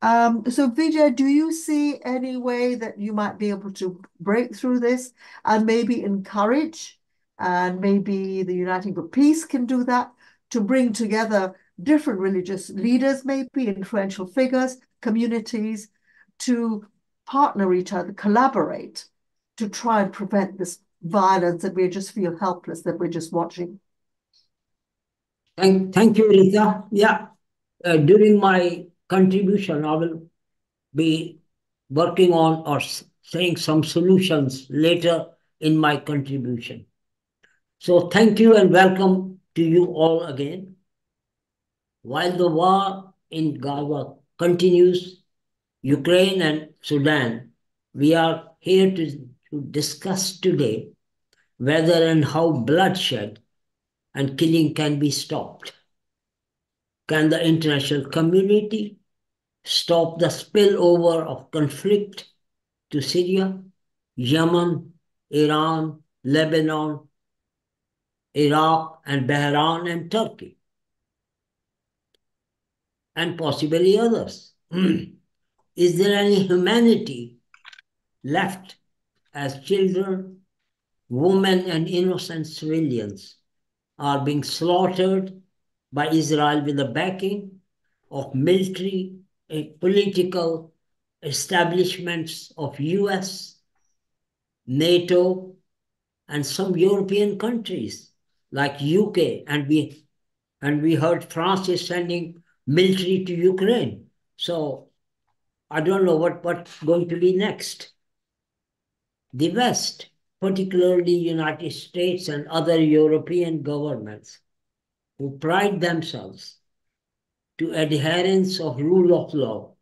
So Vijay, do you see any way that you might be able to break through this and maybe encourage, and maybe the Uniting for Peace can do that, to bring together different religious leaders, maybe influential figures, communities, to partner each other, collaborate, to try and prevent this violence that we just feel helpless, that we're just watching? Thank you, Rita. Yeah, during my contribution, I will be working on or saying some solutions later in my contribution. So thank you and welcome to you all again. While the war in Gaza continues, Ukraine and Sudan, we are here to discuss today whether and how bloodshed and killing can be stopped. Can the international community stop the spillover of conflict to Syria, Yemen, Iran, Lebanon, Iraq, and Bahrain and Turkey, and possibly others? Is there any humanity left as children, women, and innocent civilians are being slaughtered by Israel with the backing of military and political establishments of US, NATO, and some European countries like UK, and we heard France is sending military to Ukraine. So I don't know what's going to be next. The West, particularly United States and other European governments, who pride themselves to adherence of rule of law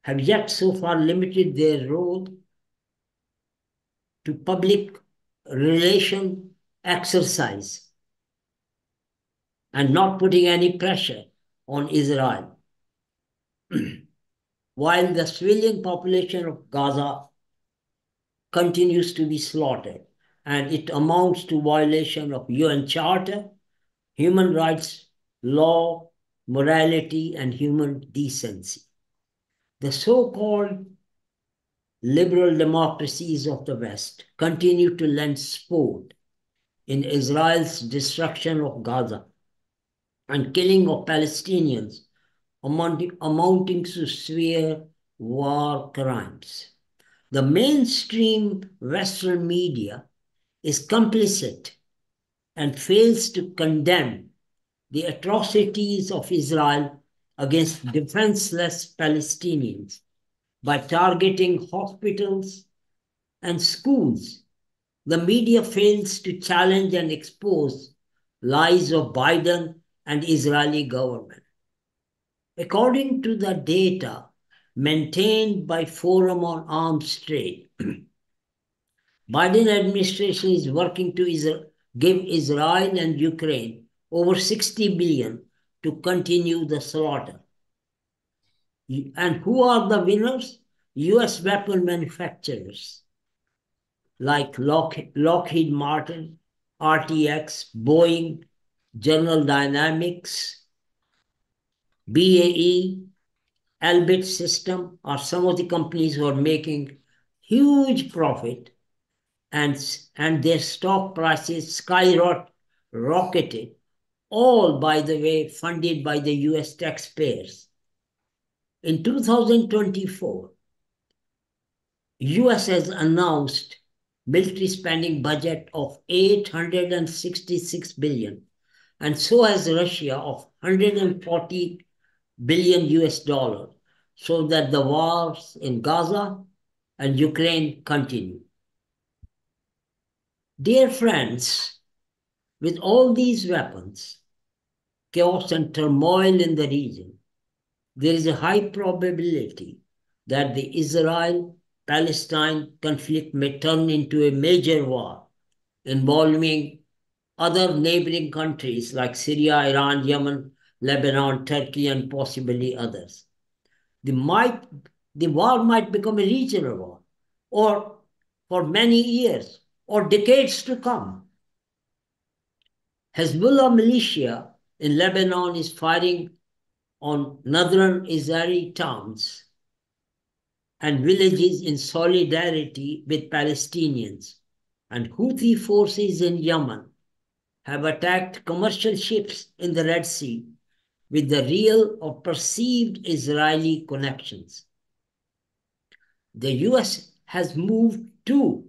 have yet so far limited their role to public relation exercise and not putting any pressure on Israel. While the civilian population of Gaza continues to be slaughtered, and it amounts to violation of UN Charter, human rights, law, morality, and human decency. The so-called liberal democracies of the West continue to lend support in Israel's destruction of Gaza and killing of Palestinians, amounting to severe war crimes. The mainstream Western media is complicit and fails to condemn the atrocities of Israel against defenseless Palestinians by targeting hospitals and schools. The media fails to challenge and expose lies of Biden and Israeli government. According to the data maintained by Forum on Arms Trade, Biden administration is working to give Israel and Ukraine over 60 billion to continue the slaughter. And who are the winners? US weapon manufacturers like Lockheed Martin, RTX, Boeing, General Dynamics, BAE, Elbit System are some of the companies who are making huge profit, and their stock prices skyrocketed, all, by the way, funded by the US taxpayers. In 2024, US has announced military spending budget of $866 billion, and so has Russia of $140 billion US dollars, so that the wars in Gaza and Ukraine continue. Dear friends, with all these weapons, chaos and turmoil in the region, there is a high probability that the Israel-Palestine conflict may turn into a major war involving other neighboring countries like Syria, Iran, Yemen, Lebanon, Turkey, and possibly others. The war might become a regional war, or for many years or decades to come. Hezbollah militia in Lebanon is firing on northern Israeli towns and villages in solidarity with Palestinians, and Houthi forces in Yemen have attacked commercial ships in the Red Sea with the real or perceived Israeli connections. The US has moved 2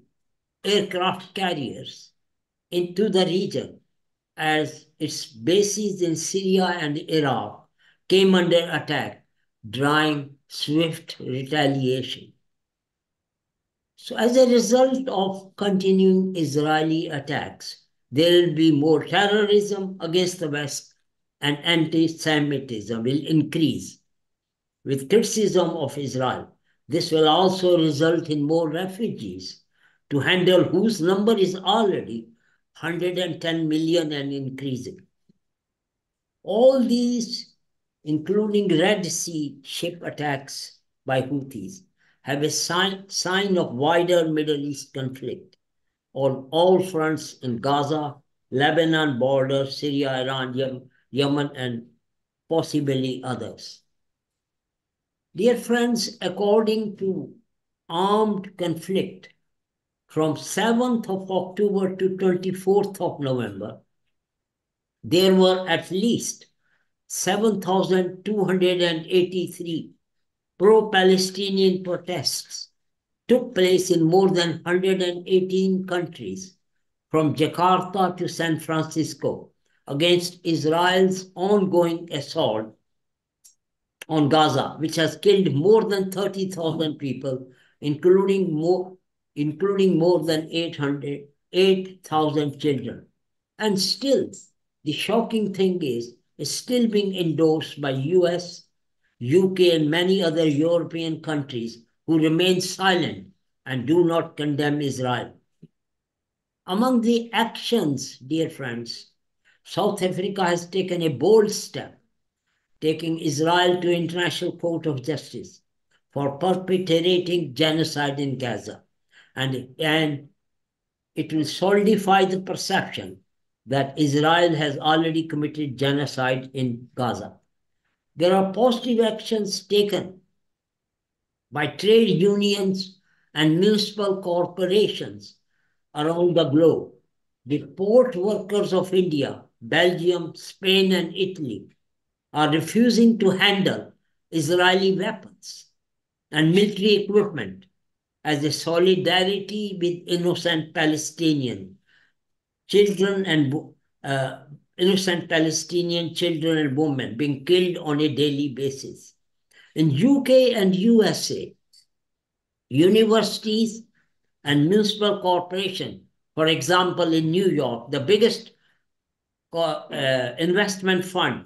aircraft carriers into the region as its bases in Syria and Iraq came under attack, drawing swift retaliation. So as a result of continuing Israeli attacks, there will be more terrorism against the West, and anti-Semitism will increase. With criticism of Israel, this will also result in more refugees, to handle whose number is already 110 million and increasing. All these, including Red Sea ship attacks by Houthis, have a sign of wider Middle East conflict on all fronts in Gaza, Lebanon border, Syria, Iran, Yemen, and possibly others. Dear friends, according to Armed Conflict, from 7th of October to 24th of November, there were at least 7,283 pro-Palestinian protests took place in more than 118 countries, from Jakarta to San Francisco, against Israel's ongoing assault on Gaza, which has killed more than 30,000 people, including more than 8,000 children. And still, the shocking thing is is still being endorsed by US, UK, and many other European countries who remain silent and do not condemn Israel. Among the actions, dear friends, South Africa has taken a bold step, taking Israel to International Court of Justice for perpetrating genocide in Gaza. And it will solidify the perception that Israel has already committed genocide in Gaza. There are positive actions taken by trade unions and municipal corporations around the globe. The port workers of India, Belgium, Spain, and Italy are refusing to handle Israeli weapons and military equipment as a solidarity with innocent Palestinian children and women being killed on a daily basis. In UK and USA, universities and municipal corporations, for example, in New York, the biggest investment fund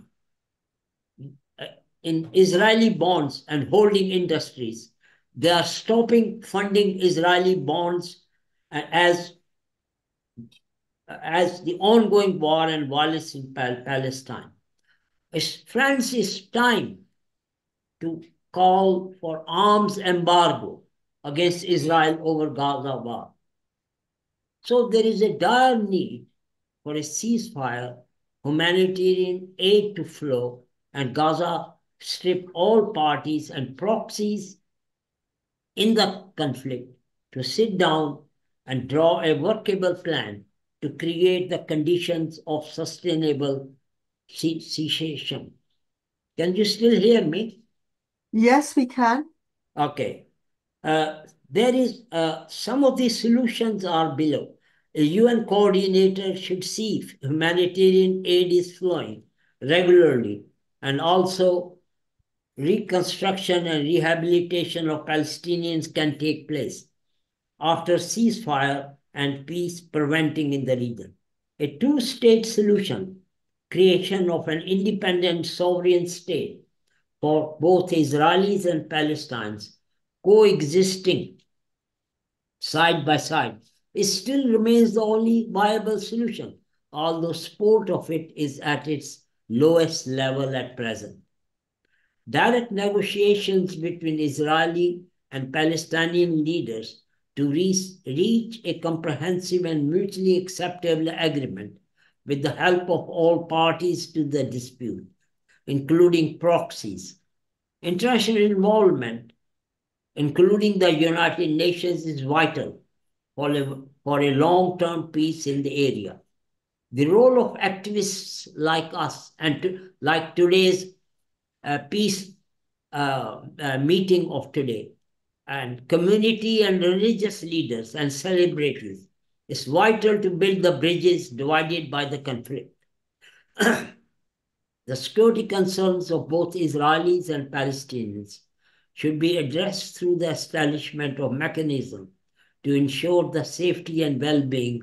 in Israeli bonds and holding industries, they are stopping funding Israeli bonds as the ongoing war and violence in Palestine. Friends, it's time to call for arms embargo against Israel over Gaza war. So there is a dire need for a ceasefire, humanitarian aid to flow, and Gaza strip all parties and proxies in the conflict to sit down and draw a workable plan to create the conditions of sustainable cessation. Can you still hear me? Yes, we can. Okay. There is some of the solutions are below. A UN coordinator should see if humanitarian aid is flowing regularly, and also reconstruction and rehabilitation of Palestinians can take place after ceasefire and peace preventing in the region. A two-state solution, creation of an independent sovereign state for both Israelis and Palestinians coexisting side by side, it still remains the only viable solution, although support of it is at its lowest level at present. Direct negotiations between Israeli and Palestinian leaders to reach a comprehensive and mutually acceptable agreement with the help of all parties to the dispute, including proxies. International involvement, including the United Nations, is vital for a long-term peace in the area. The role of activists like us and like today's peace meeting of today, and community and religious leaders and celebrities is vital to build the bridges divided by the conflict. The security concerns of both Israelis and Palestinians should be addressed through the establishment of mechanisms to ensure the safety and well-being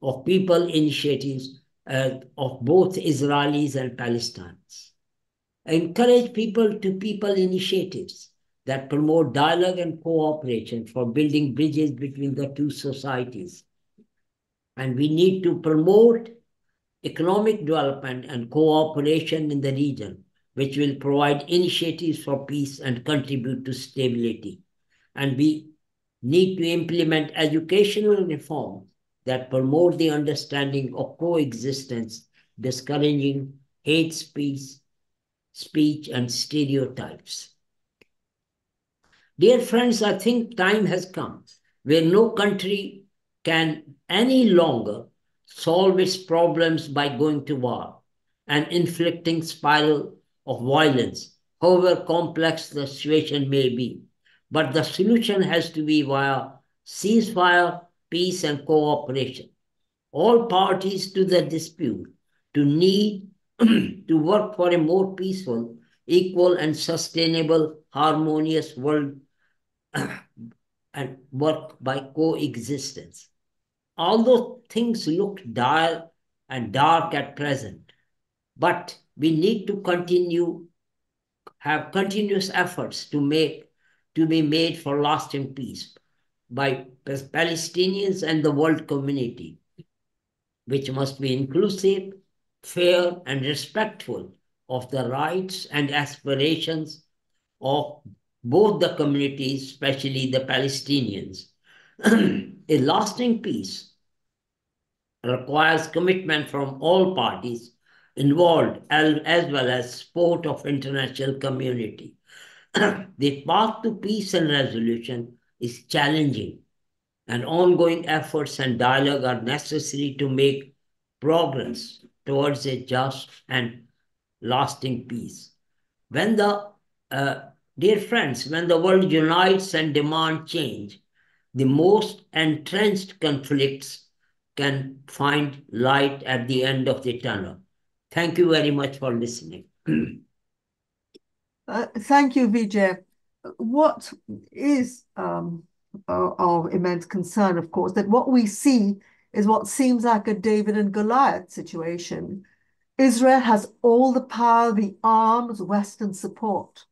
of people initiatives of both Israelis and Palestinians. Encourage people-to-people initiatives that promote dialogue and cooperation for building bridges between the two societies. And we need to promote economic development and cooperation in the region, which will provide initiatives for peace and contribute to stability. And we need to implement educational reforms that promote the understanding of coexistence, discouraging hate speech and stereotypes. Dear friends, I think time has come where no country can any longer solve its problems by going to war and inflicting spiral of violence, however complex the situation may be. But the solution has to be via ceasefire, peace, and cooperation. All parties to the dispute need to work for a more peaceful, equal, and sustainable, harmonious world and work by coexistence. Although things look dire and dark at present, but We need to have continuous efforts to be made for lasting peace by Palestinians and the world community, which must be inclusive, fair, and respectful of the rights and aspirations of both the communities, especially the Palestinians. A lasting peace requires commitment from all parties involved, as well as support of international community. The path to peace and resolution is challenging, and ongoing efforts and dialogue are necessary to make progress towards a just and lasting peace. Dear friends, when the world unites and demands change, the most entrenched conflicts can find light at the end of the tunnel. Thank you very much for listening. Thank you, Vijay. What is of immense concern, of course, that what we see is what seems like a David and Goliath situation. Israel has all the power, the arms, Western support.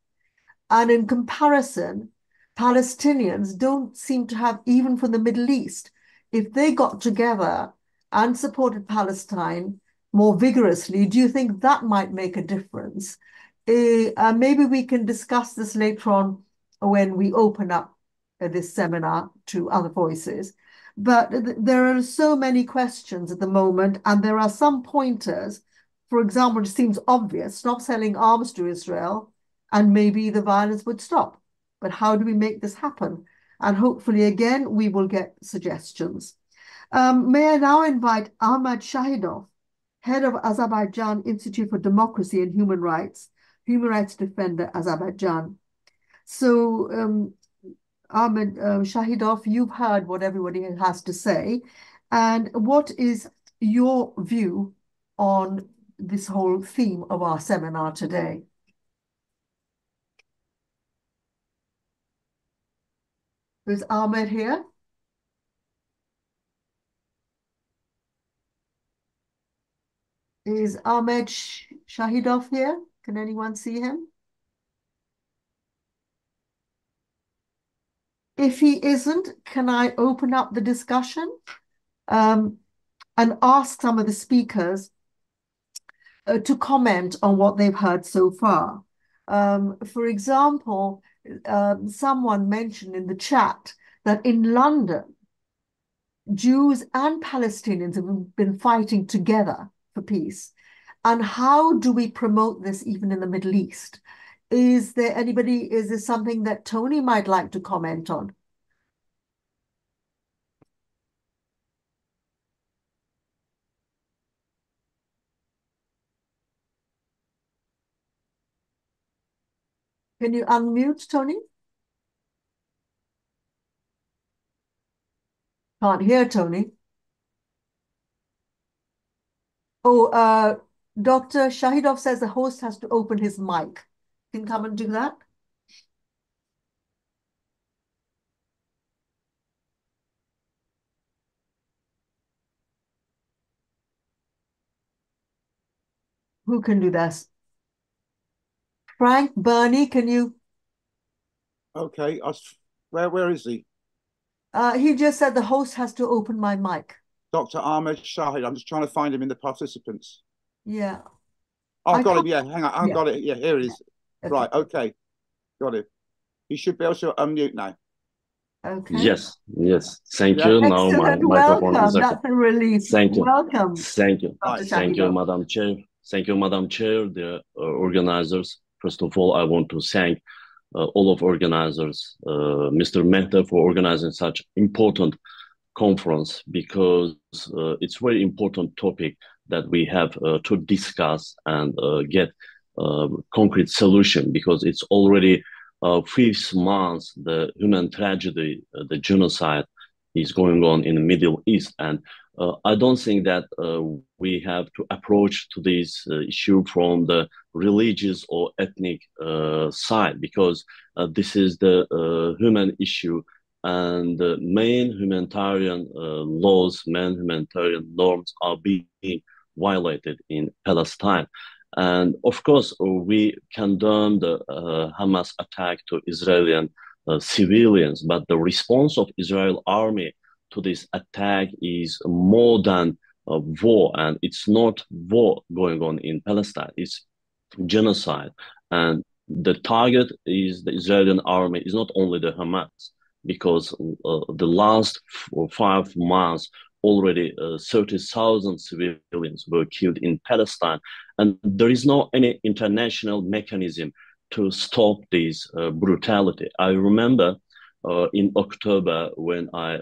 And in comparison, Palestinians don't seem to have, even from the Middle East, if they got together and supported Palestine more vigorously, do you think that might make a difference? Maybe we can discuss this later on when we open up this seminar to other voices. But there are so many questions at the moment, and there are some pointers. For example, it seems obvious, stop selling arms to Israel, and maybe the violence would stop. But how do we make this happen? And hopefully, again, we will get suggestions. May I now invite Ahmad Shahidov, head of Azerbaijan Institute for Democracy and Human Rights defender, Azerbaijan. So, Ahmed Shahidov, you've heard what everybody has to say. And what is your view on this whole theme of our seminar today? Is Ahmed here? Is Ahmed Shahidov here? Can anyone see him? If he isn't, can I open up the discussion and ask some of the speakers to comment on what they've heard so far? For example, someone mentioned in the chat that in London, Jews and Palestinians have been fighting together for peace. And how do we promote this even in the Middle East? Is this something that Tony might like to comment on? Can you unmute, Tony? Can't hear Tony. Oh, Dr. Shahidov says the host has to open his mic. Can you come and do that? Who can do this? Frank, Bernie, can you? Okay, where is he? He just said the host has to open my mic. Dr. Ahmed Shahid. I'm just trying to find him in the participants. Yeah. Oh, I've got him. Yeah, hang on. I've got it. Yeah, here it is. Okay. Right. Okay. Got it. You should be able to unmute now. Okay. Yes. Thank Yeah. you. Excellent. Now my microphone Welcome. is okay. That's a relief. Thank you. Welcome. Thank you. Dr. Thank you, Shahidov. Madam Chair. Thank you, Madam Chair, the organizers. First of all, I want to thank all of organizers, Mr. Mehta, for organizing such important conference, because it's very important topic that we have to discuss and get concrete solution, because it's already fifth month the human tragedy, the genocide is going on in the Middle East. And I don't think that we have to approach to this issue from the religious or ethnic side, because this is the human issue, and the main humanitarian laws, main humanitarian norms are being violated in Palestine. And of course, we condemn the Hamas attack to Israeli civilians, but the response of Israel army to this attack is more than war, and it's not war going on in Palestine, it's genocide. And the target is the Israeli army, is not only the Hamas, because the last 5 months already 30,000 civilians were killed in Palestine, and there is no any international mechanism to stop this brutality. I remember in October when I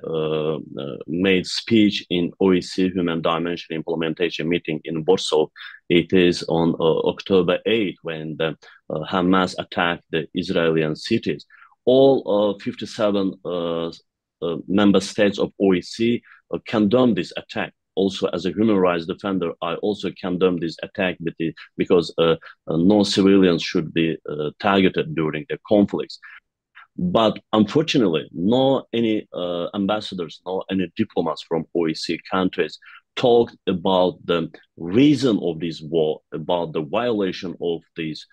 made speech in OEC Human Dimension Implementation meeting in Warsaw. It is on October 8th when the Hamas attacked the Israeli cities. All 57 member states of OEC condemned this attack. Also, as a human rights defender, I also condemn this attack because no civilians should be targeted during the conflicts. But unfortunately, no any ambassadors, no any diplomats from OEC countries talked about the reason of this war, about the violation of this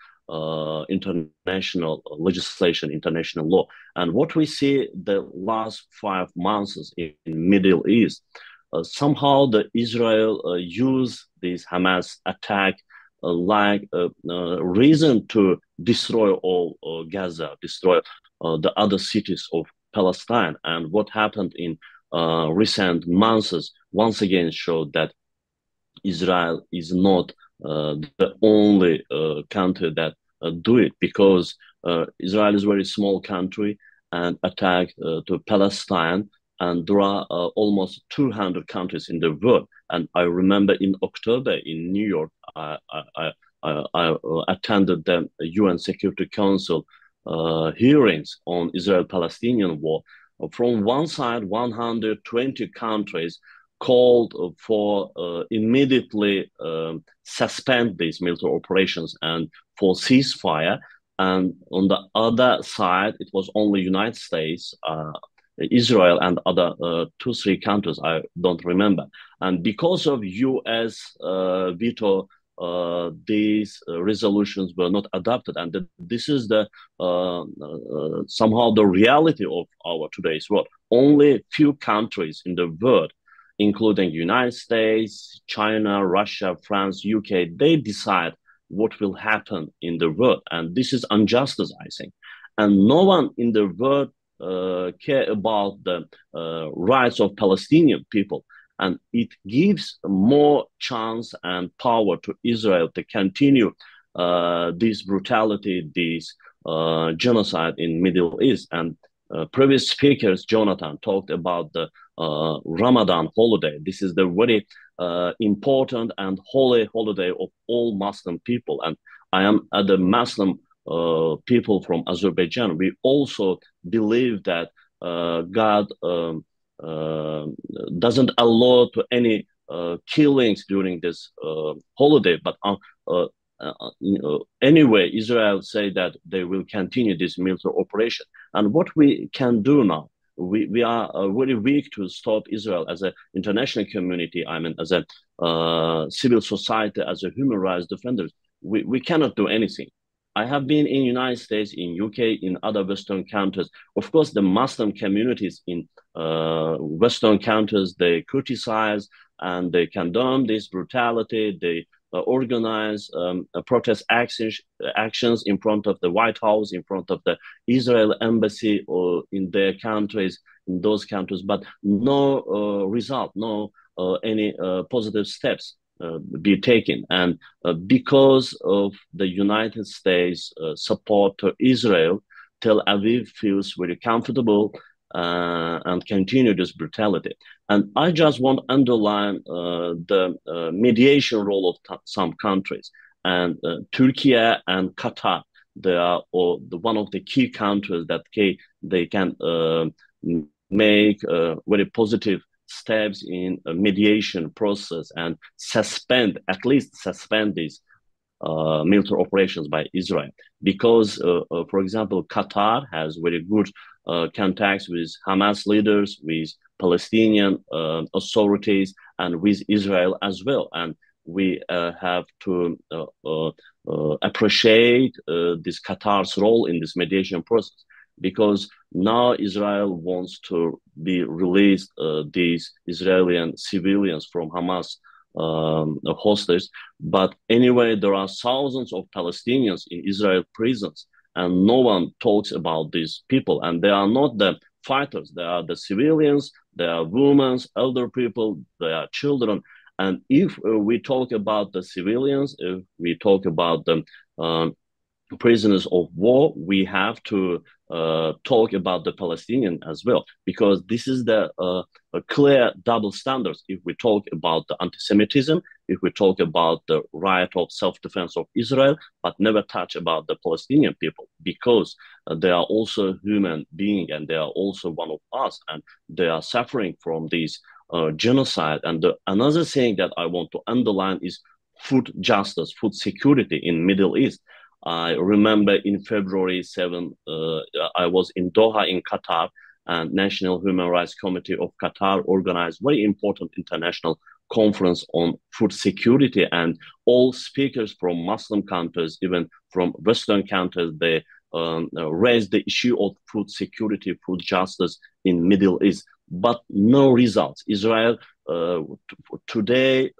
international legislation, international law. And what we see the last 5 months in Middle East, somehow the Israel use this Hamas attack like a reason to destroy all Gaza, destroy the other cities of Palestine. And what happened in recent months once again showed that Israel is not the only country that do it, because Israel is a very small country and attack to Palestine, and there are almost 200 countries in the world. And I remember in October in New York, I attended the UN Security Council hearings on Israel-Palestinian war. From one side, 120 countries called for immediately suspend these military operations and for ceasefire. And on the other side, it was only United States, Israel, and other 2-3 countries, I don't remember. And because of US veto, these resolutions were not adopted. And this is the somehow the reality of our today's world. Only few countries in the world, including United States, China, Russia, France, UK, they decide what will happen in the world. And this is injustice, I think. And no one in the world care about the rights of Palestinian people. And it gives more chance and power to Israel to continue this brutality, this genocide in Middle East. And previous speakers, Jonathan, talked about the Ramadan holiday. This is the very important and holy holiday of all Muslim people. And I am the Muslim people from Azerbaijan. We also believe that God doesn't allow to any killings during this holiday. But anyway, Israel say that they will continue this military operation. And what we can do now, we are very weak to stop Israel as an international community. I mean, as a civil society, as a human rights defenders, we cannot do anything. I have been in United States, in UK, in other Western countries. Of course, the Muslim communities in Western countries, they criticize and they condemn this brutality. They organize protest actions in front of the White House, in front of the Israel embassy, or in their countries, in those countries, but no result, no any positive steps be taken. And because of the United States support to Israel, Tel Aviv feels very comfortable and continue this brutality. And I just want to underline the mediation role of some countries. And Turkey and Qatar, they are one of the key countries that they can make very positive steps in a mediation process and at least suspend these military operations by Israel. Because, for example, Qatar has very good contacts with Hamas leaders, with Palestinian authorities, and with Israel as well. And we have to appreciate this Qatar's role in this mediation process, because now Israel wants to be released these Israeli civilians from Hamas hostages. But anyway, there are thousands of Palestinians in Israel prisons, and no one talks about these people. And they are not the fighters, they are the civilians, they are women, elder people, they are children. And if we talk about the civilians, if we talk about the prisoners of war, we have to talk about the Palestinian as well, because this is the clear double standards. If we talk about the anti-Semitism, if we talk about the right of self-defense of Israel, but never touch about the Palestinian people, because they are also human beings and they are also one of us, and they are suffering from this genocide. And another thing that I want to underline is food justice, food security in Middle East. I remember in February 7, I was in Doha in Qatar, and National Human Rights Committee of Qatar organized very important international conference on food security, and all speakers from Muslim countries, even from Western countries, they raised the issue of food security, food justice in Middle East, but no results. Israel today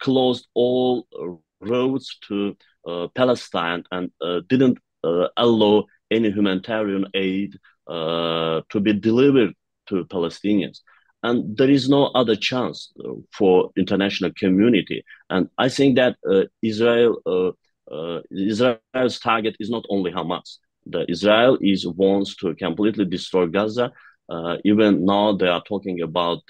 closed all roads to Palestine and didn't allow any humanitarian aid to be delivered to Palestinians. And there is no other chance for international community. And I think that Israel's target is not only Hamas. Israel wants to completely destroy Gaza. Even now they are talking about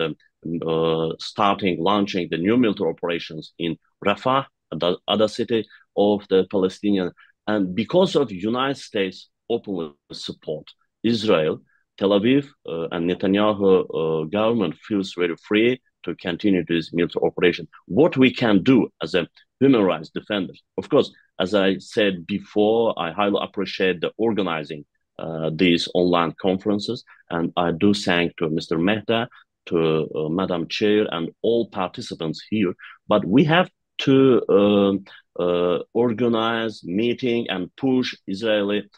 launching the new military operations in Rafah, the other city of the Palestinian. And because of United States openly support Israel, Tel Aviv and Netanyahu government feels very free to continue this military operation. What we can do as a human rights defenders, of course, as I said before, I highly appreciate the organizing these online conferences, and I do thank to Mr. Mehta, to Madam Chair, and all participants here. But we have to organize meeting and push Israeli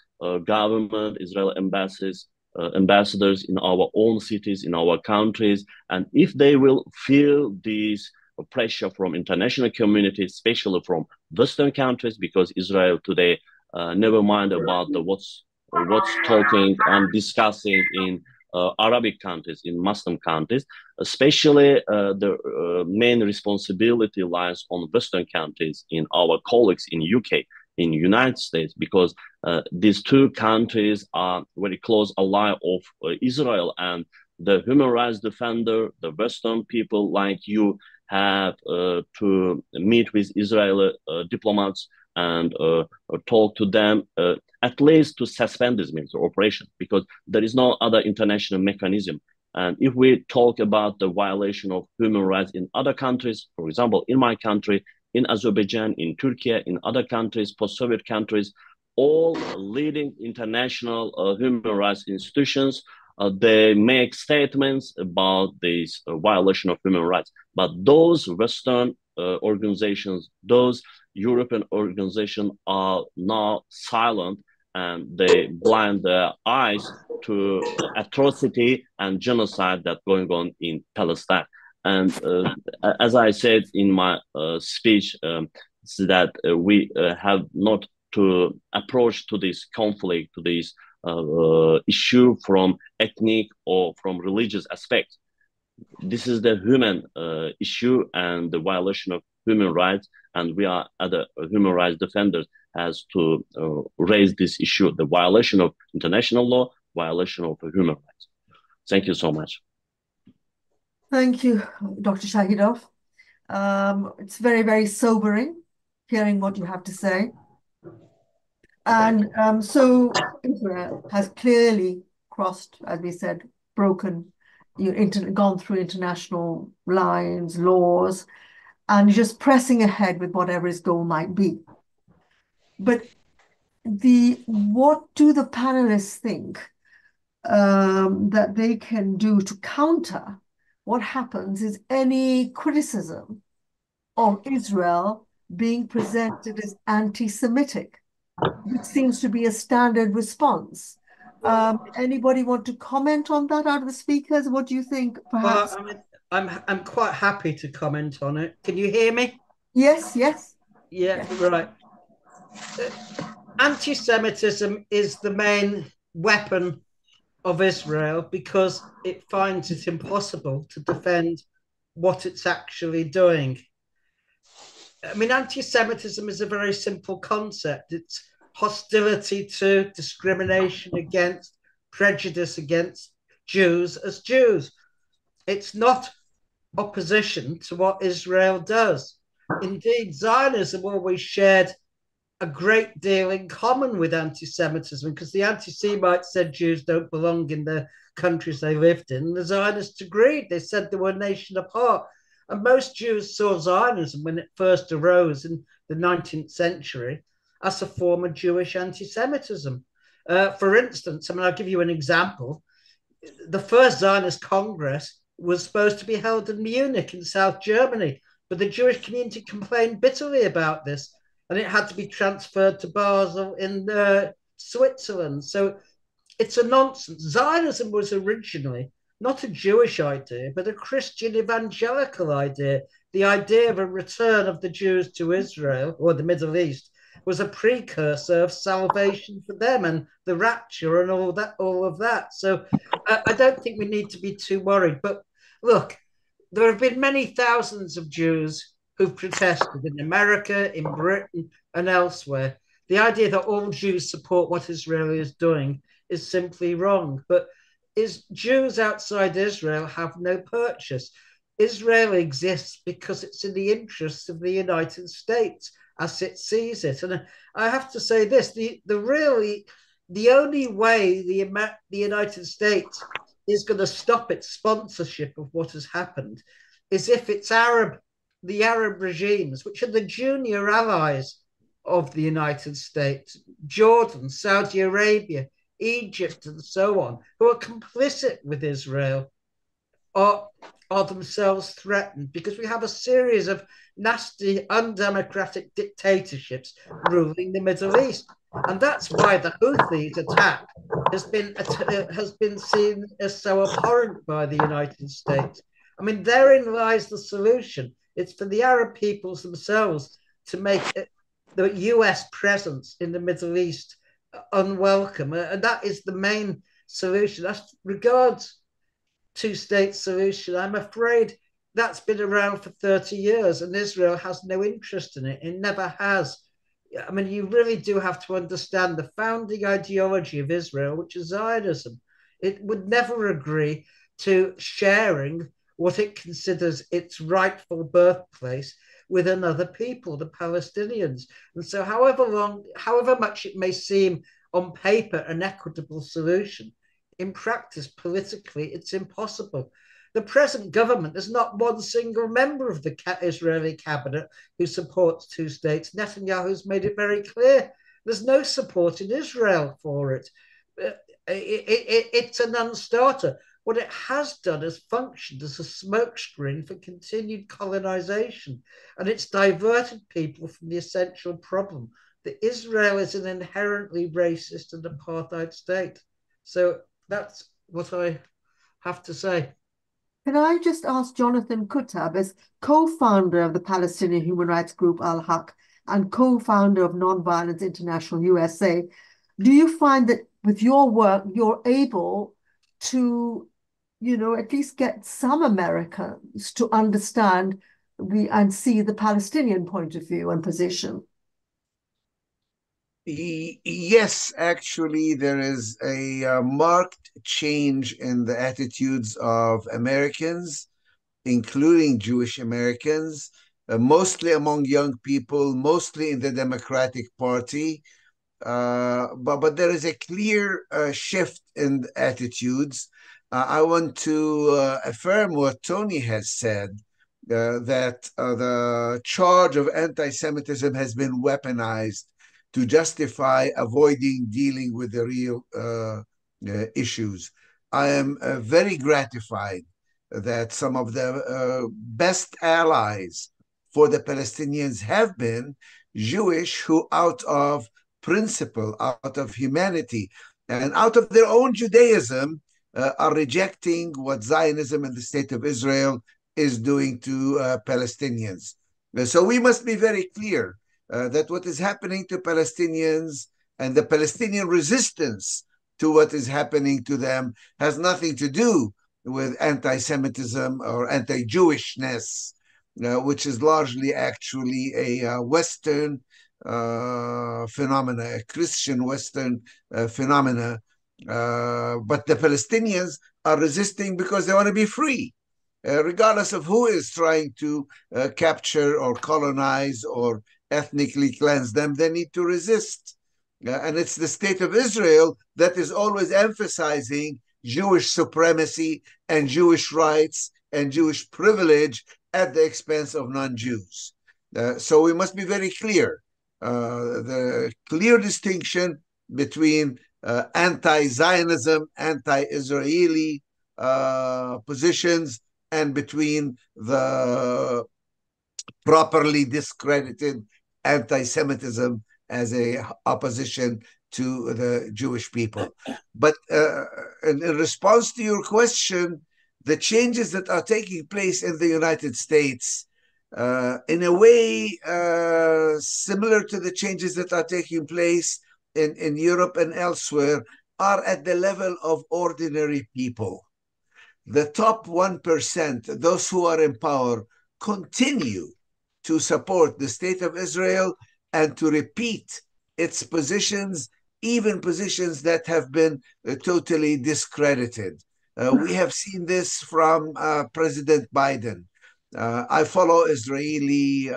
government, Israeli ambassadors in our own cities, in our countries. And if they will feel this pressure from international community, especially from Western countries, because Israel today, never mind about what's talking and discussing in Arabic countries, in Muslim countries, especially the main responsibility lies on Western countries, in our colleagues in UK, in United States, because these two countries are very close ally of Israel, and the human rights defender, the Western people like you have to meet with Israeli diplomats and talk to them, at least to suspend this military operation, because there is no other international mechanism. And if we talk about the violation of human rights in other countries, for example, in my country, in Azerbaijan, in Turkey, in other countries, post-Soviet countries, all leading international human rights institutions, they make statements about this violation of human rights. But those Western organizations, those European organizations are now silent, and they blind their eyes to atrocity and genocide that's going on in Palestine. And as I said in my speech, that we have not to approach to this conflict, to this issue from ethnic or from religious aspect. This is the human issue and the violation of human rights, and we are other human rights defenders has to raise this issue, the violation of international law, violation of human rights. Thank you so much. Thank you, Dr. Shahidov. It's very, very sobering hearing what you have to say. And so Israel has clearly crossed, as we said, gone through international lines, laws, and just pressing ahead with whatever his goal might be. But what do the panelists think that they can do to counter what happens is any criticism of Israel being presented as anti-Semitic, which seems to be a standard response. Anybody want to comment on that out of the speakers? What do you think, perhaps? Well, I mean, I'm quite happy to comment on it. Can you hear me? Yes, yes. Yeah, right. Anti-Semitism is the main weapon of Israel because it finds it impossible to defend what it's actually doing. I mean, anti-Semitism is a very simple concept. It's hostility to, discrimination against, prejudice against Jews as Jews. It's not opposition to what Israel does. Indeed, Zionism always shared a great deal in common with anti-Semitism because the anti-Semites said Jews don't belong in the countries they lived in. And the Zionists agreed. They said they were a nation apart. And most Jews saw Zionism when it first arose in the 19th century as a form of Jewish anti-Semitism. For instance, I mean, I'll give you an example. The first Zionist Congress was supposed to be held in Munich in South Germany, but the Jewish community complained bitterly about this, and it had to be transferred to Basel in Switzerland. So it's a nonsense. Zionism was originally not a Jewish idea, but a Christian evangelical idea. The idea of a return of the Jews to Israel or the Middle East was a precursor of salvation for them and the rapture and all of that. So I don't think we need to be too worried. But look, there have been many thousands of Jews who've protested in America, in Britain, and elsewhere. The idea that all Jews support what Israel is doing is simply wrong. But Jews outside Israel have no purchase. Israel exists because it's in the interests of the United States as it sees it. And I have to say this, the only way the United States is going to stop its sponsorship of what has happened is if the Arab regimes, which are the junior allies of the United States, Jordan, Saudi Arabia, Egypt, and so on, who are complicit with Israel, are themselves threatened because we have a series of nasty, undemocratic dictatorships ruling the Middle East. And that's why the Houthis attack has been seen as so abhorrent by the United States. I mean, therein lies the solution. It's for the Arab peoples themselves to make the US presence in the Middle East unwelcome. And that is the main solution. As regards two-state solution, I'm afraid that's been around for 30 years and Israel has no interest in it. It never has. I mean, you really do have to understand the founding ideology of Israel, which is Zionism. It would never agree to sharing what it considers its rightful birthplace with another people, the Palestinians. And so however much it may seem on paper an equitable solution, in practice, politically, it's impossible. The present government, there's not one single member of the Israeli cabinet who supports two states. Netanyahu's made it very clear. There's no support in Israel for it. It's a non-starter. What it has done is functioned as a smokescreen for continued colonization, and it's diverted people from the essential problem that Israel is an inherently racist and apartheid state. So that's what I have to say. Can I just ask Jonathan Kuttab, as co-founder of the Palestinian human rights group Al-Haq and co-founder of Nonviolence International USA, do you find that with your work, you're able to, at least get some Americans to understand and see the Palestinian point of view and position? Yes, actually, there is a marked change in the attitudes of Americans, including Jewish Americans, mostly among young people, mostly in the Democratic Party. But there is a clear shift in attitudes. I want to affirm what Tony has said, that the charge of anti-Semitism has been weaponized to justify avoiding dealing with the real issues. I am very gratified that some of the best allies for the Palestinians have been Jewish who, out of principle, out of humanity, and out of their own Judaism, are rejecting what Zionism and the State of Israel is doing to Palestinians. So we must be very clear that what is happening to Palestinians and the Palestinian resistance to what is happening to them has nothing to do with anti-Semitism or anti-Jewishness, which is largely actually a Western phenomena, a Christian Western phenomena. But the Palestinians are resisting because they want to be free, regardless of who is trying to capture or colonize or ethnically cleanse them. They need to resist. And it's the State of Israel that is always emphasizing Jewish supremacy and Jewish rights and Jewish privilege at the expense of non-Jews. So we must be very clear. The clear distinction between anti-Zionism, anti-Israeli positions, and between the properly discredited anti-Semitism as a opposition to the Jewish people. But in response to your question, the changes that are taking place in the United States, in a way similar to the changes that are taking place in Europe and elsewhere, are at the level of ordinary people. The top 1%, those who are in power, continue to support the State of Israel and to repeat its positions, even positions that have been totally discredited. We have seen this from President Biden. I follow Israeli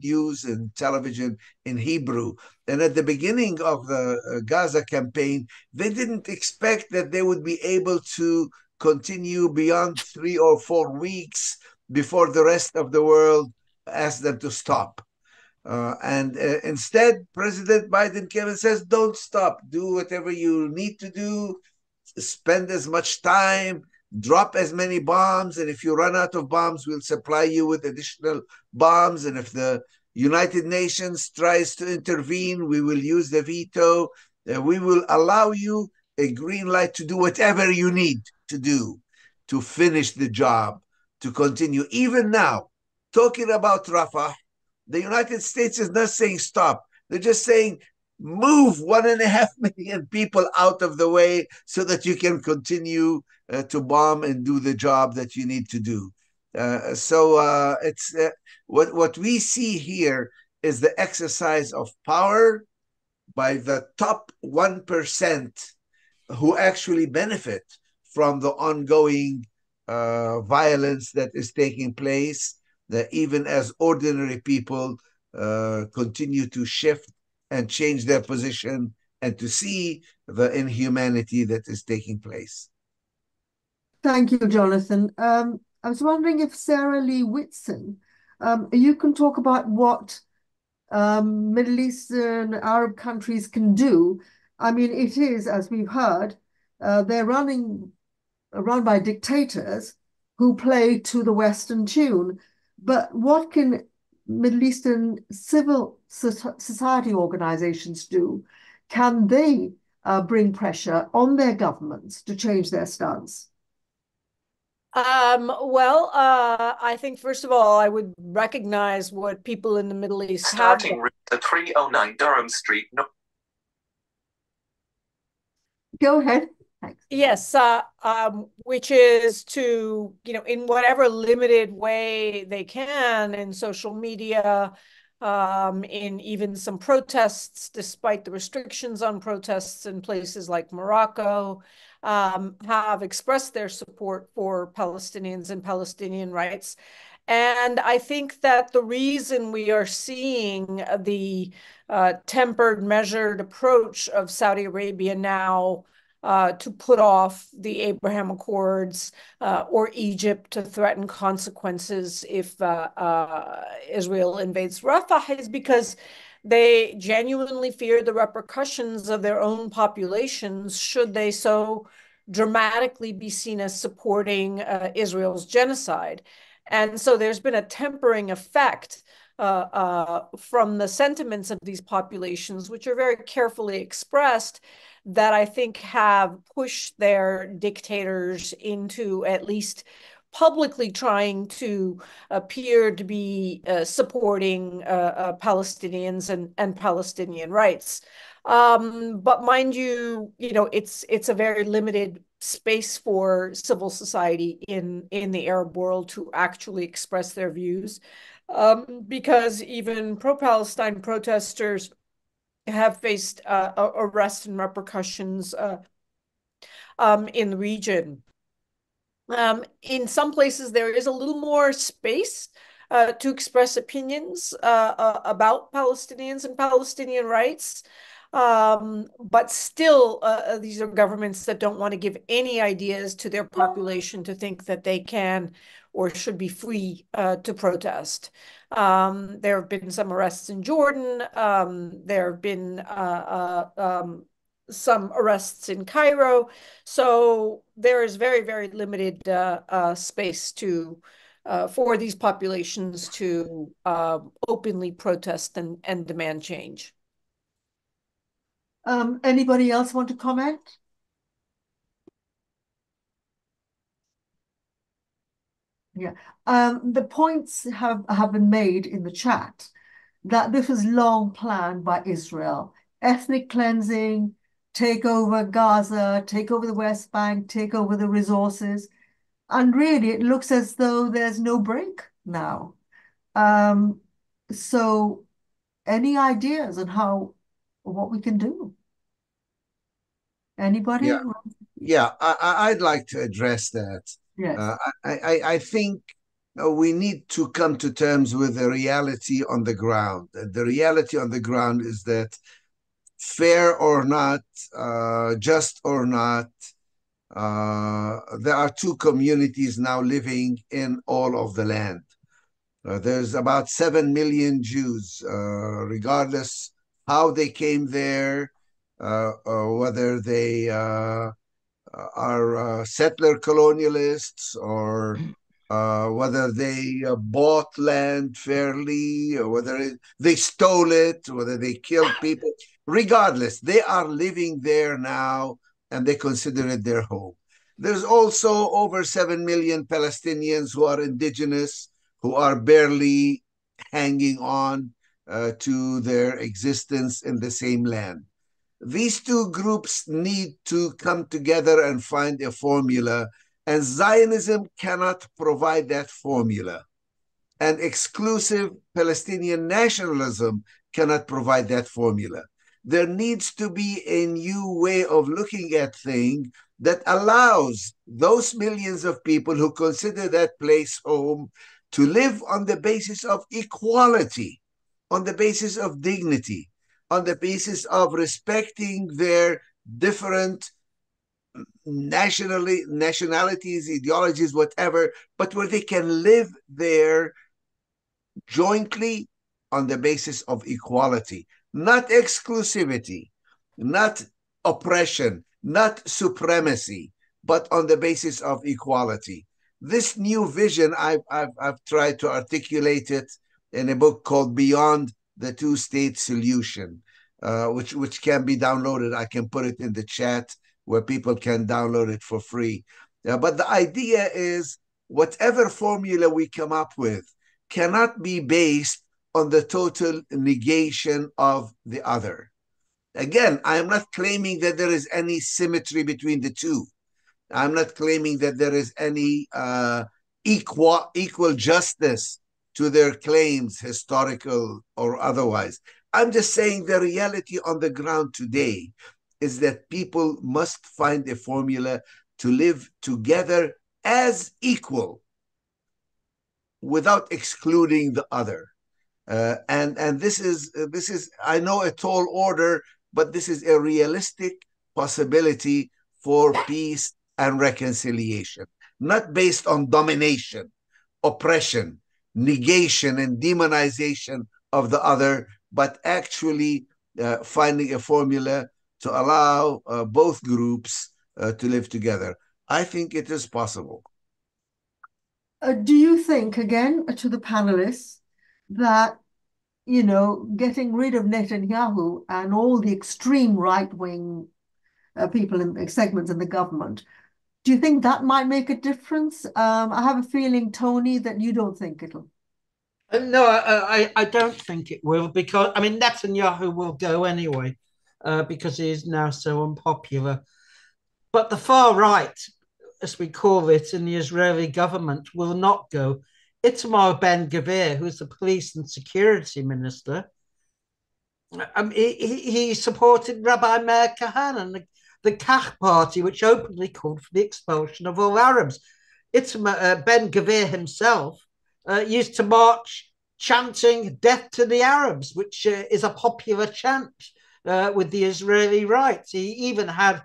news and television in Hebrew. And at the beginning of the Gaza campaign, they didn't expect that they would be able to continue beyond 3 or 4 weeks before the rest of the world asked them to stop. Instead, President Biden came and says, don't stop. Do whatever you need to do. Spend as much time. Drop as many bombs. And if you run out of bombs, we'll supply you with additional bombs. And if the United Nations tries to intervene, we will use the veto. We will allow you a green light to do whatever you need to do to finish the job, to continue. Even now, talking about Rafah, the United States is not saying stop. They're just saying move 1.5 million people out of the way so that you can continue to bomb and do the job that you need to do. It's what we see here is the exercise of power by the top 1% who actually benefit from the ongoing violence that is taking place, that even as ordinary people continue to shift and change their position and to see the inhumanity that is taking place. Thank you, Jonathan. I was wondering if Sarah Lee Whitson, you can talk about what Middle Eastern Arab countries can do. I mean, it is, as we've heard, they're run by dictators who play to the Western tune. But what can Middle Eastern civil society organizations do? Can they bring pressure on their governments to change their stance? I think, first of all, I would recognize what people in the Middle East have done. At 309 Durham Street. No. Go ahead. Thanks. Yes, which is to, in whatever limited way they can in social media, in even some protests, despite the restrictions on protests in places like Morocco, have expressed their support for Palestinians and Palestinian rights. And I think that the reason we are seeing the tempered, measured approach of Saudi Arabia now to put off the Abraham Accords or Egypt to threaten consequences if Israel invades Rafah is because they genuinely fear the repercussions of their own populations should they so dramatically be seen as supporting Israel's genocide. And so there's been a tempering effect from the sentiments of these populations, which are very carefully expressed, that I think have pushed their dictators into at least publicly trying to appear to be supporting Palestinians and Palestinian rights. But mind you, it's a very limited space for civil society in the Arab world to actually express their views, because even pro-Palestine protesters have faced arrests and repercussions in the region. In some places, there is a little more space to express opinions about Palestinians and Palestinian rights. But still, these are governments that don't want to give any ideas to their population to think that they can or should be free to protest. There have been some arrests in Jordan. There have been some arrests in Cairo. So there is very, very limited space for these populations to openly protest and demand change. Anybody else want to comment? Yeah, the points have been made in the chat that this was long planned by Israel. Ethnic cleansing, take over Gaza, take over the West Bank, take over the resources. And really, it looks as though there's no break now. So any ideas on what we can do? Anybody? Yeah, I'd like to address that. Yes. I think we need to come to terms with the reality on the ground. The reality on the ground is that, fair or not, just or not, there are two communities now living in all of the land. There's about 7 million Jews, regardless how they came there, or whether they are settler colonialists, or whether they bought land fairly, or whether they stole it, whether they killed people. Regardless, they are living there now, and they consider it their home. There's also over 7 million Palestinians who are indigenous, who are barely hanging on to their existence in the same land. These two groups need to come together and find a formula, and Zionism cannot provide that formula. And exclusive Palestinian nationalism cannot provide that formula. There needs to be a new way of looking at things that allows those millions of people who consider that place home to live on the basis of equality, on the basis of dignity, on the basis of respecting their different nationalities, ideologies, whatever, but where they can live there jointly on the basis of equality, not exclusivity, not oppression, not supremacy, but on the basis of equality. This new vision, I've tried to articulate it in a book called Beyond the Two-State Solution, which can be downloaded. I can put it in the chat where people can download it for free. But the idea is whatever formula we come up with cannot be based on the total negation of the other. Again, I am not claiming that there is any symmetry between the two. I'm not claiming that there is any equal justice to their claims, historical or otherwise. I'm just saying the reality on the ground today is that people must find a formula to live together as equal without excluding the other. And this is, I know, a tall order, but this is a realistic possibility for peace and reconciliation, not based on domination, oppression, negation, and demonization of the other, but actually finding a formula to allow both groups to live together. I think it is possible. Do you think, again, to the panelists, that, getting rid of Netanyahu and all the extreme right-wing people in segments in the government, do you think that might make a difference? I have a feeling, Tony, that you don't think it'll. No, I don't think it will, because, I mean, Netanyahu will go anyway, because he is now so unpopular. But the far right, as we call it in the Israeli government, will not go. Itamar Ben-Gvir, who's the police and security minister, he supported Rabbi Meir Kahane and the Kach party, which openly called for the expulsion of all Arabs. Itamar Ben-Gvir himself used to march chanting "Death to the Arabs," which is a popular chant with the Israeli right. He even had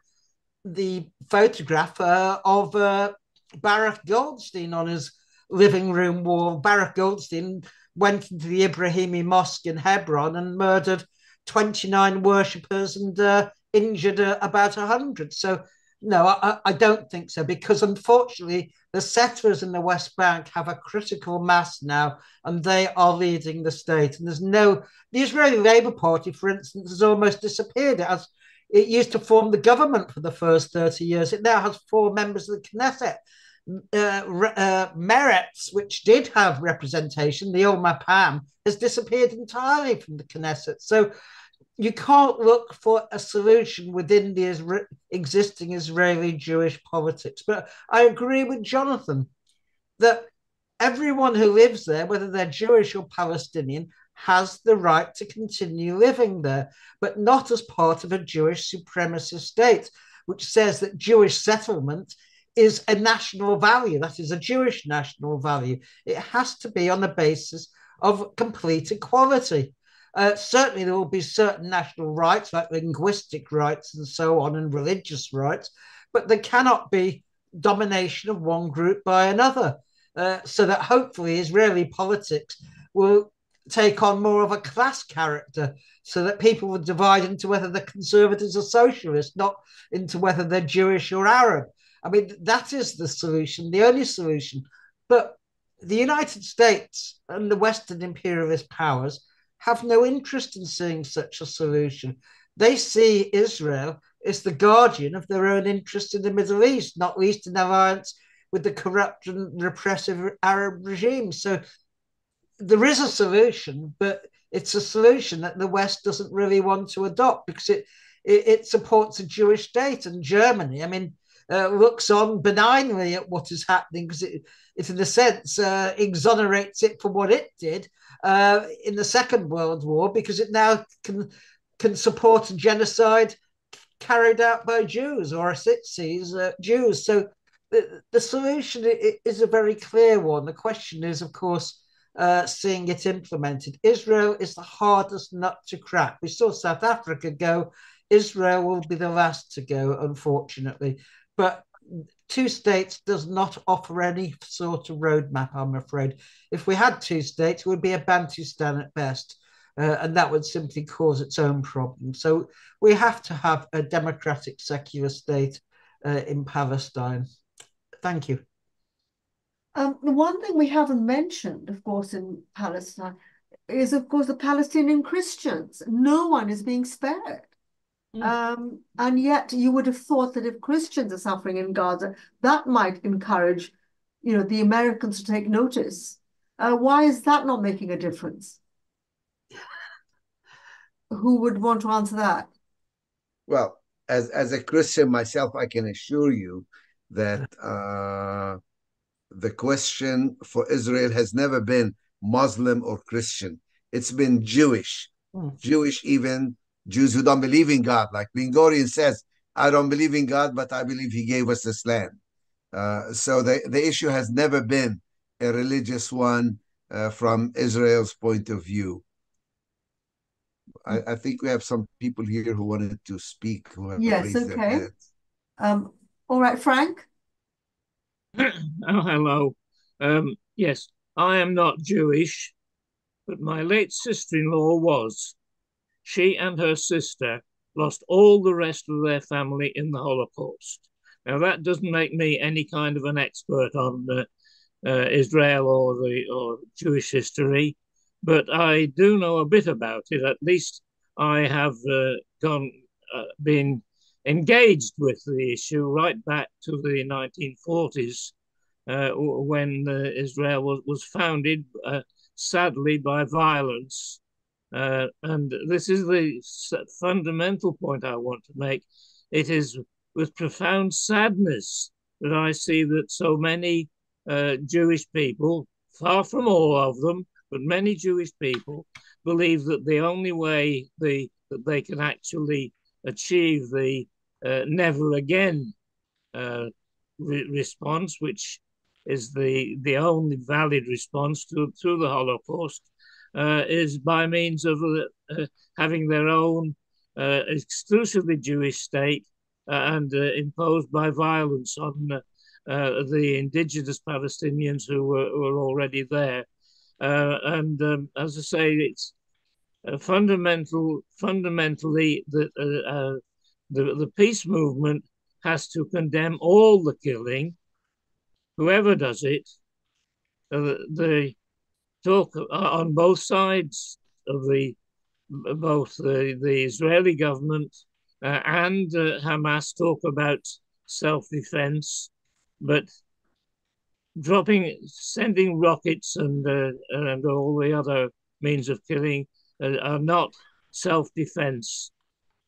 the photograph of Baruch Goldstein on his living room wall. Baruch Goldstein went into the Ibrahimi Mosque in Hebron and murdered 29 worshippers and injured about 100. So, no, I don't think so, because unfortunately the settlers in the West Bank have a critical mass now, and they are leading the state. And the Israeli Labour Party, for instance, has almost disappeared. It used to form the government for the first 30 years. It now has 4 members of the Knesset. Meretz, which did have representation, the old Mapam, has disappeared entirely from the Knesset. So you can't look for a solution within the existing Israeli Jewish politics. But I agree with Jonathan that everyone who lives there, whether they're Jewish or Palestinian, has the right to continue living there, but not as part of a Jewish supremacist state, which says that Jewish settlement is a national value, that is a Jewish national value. It has to be on the basis of complete equality. Certainly there will be certain national rights, like linguistic rights and so on, and religious rights, but there cannot be domination of one group by another, so that hopefully Israeli politics will take on more of a class character, so that people will divide into whether they're conservatives or socialists, not into whether they're Jewish or Arab. I mean, that is the solution, the only solution. But the United States and the Western imperialist powers have no interest in seeing such a solution. They see Israel as the guardian of their own interests in the Middle East, not least in alliance with the corrupt and repressive Arab regime. So there is a solution, but it's a solution that the West doesn't really want to adopt, because it supports a Jewish state. And Germany, I mean, looks on benignly at what is happening, because it in a sense exonerates it for what it did in the Second World War, because it now can support a genocide carried out by Jews, or as it sees Jews. So the solution is a very clear one. The question is, of course, seeing it implemented. Israel is the hardest nut to crack. We saw South Africa go. Israel will be the last to go, unfortunately. But 2 states does not offer any sort of roadmap, I'm afraid. If we had 2 states, it would be a Bantustan at best, and that would simply cause its own problems. So we have to have a democratic, secular state in Palestine. Thank you. The one thing we haven't mentioned, of course, in Palestine is, of course, the Palestinian Christians. No one is being spared. And yet you would have thought that if Christians are suffering in Gaza, that might encourage, the Americans to take notice. Why is that not making a difference? Who would want to answer that? Well, as a Christian myself, I can assure you that the question for Israel has never been Muslim or Christian. It's been Jewish. Jewish, even Jews who don't believe in God. Like Ben-Gurion says, I don't believe in God, but I believe he gave us this land. So the issue has never been a religious one from Israel's point of view. I think we have some people here who wanted to speak, who have raised their hands. All right, Frank? Oh, hello. Yes, I am not Jewish, but my late sister-in-law was. She and her sister lost all the rest of their family in the Holocaust. Now, that doesn't make me any kind of an expert on Israel or Jewish history, but I do know a bit about it. At least I have been engaged with the issue right back to the 1940s, when Israel was founded, sadly, by violence. And this is the fundamental point I want to make. It is with profound sadness that I see that so many Jewish people, far from all of them, but many Jewish people, believe that the only way that they can actually achieve the never again response, which is the only valid response to the Holocaust, is by means of having their own exclusively Jewish state and imposed by violence on the indigenous Palestinians who were already there. As I say, it's fundamentally the peace movement has to condemn all the killing, whoever does it. The talk on both sides of both the Israeli government and Hamas talk about self-defense, but sending rockets and all the other means of killing are not self-defense.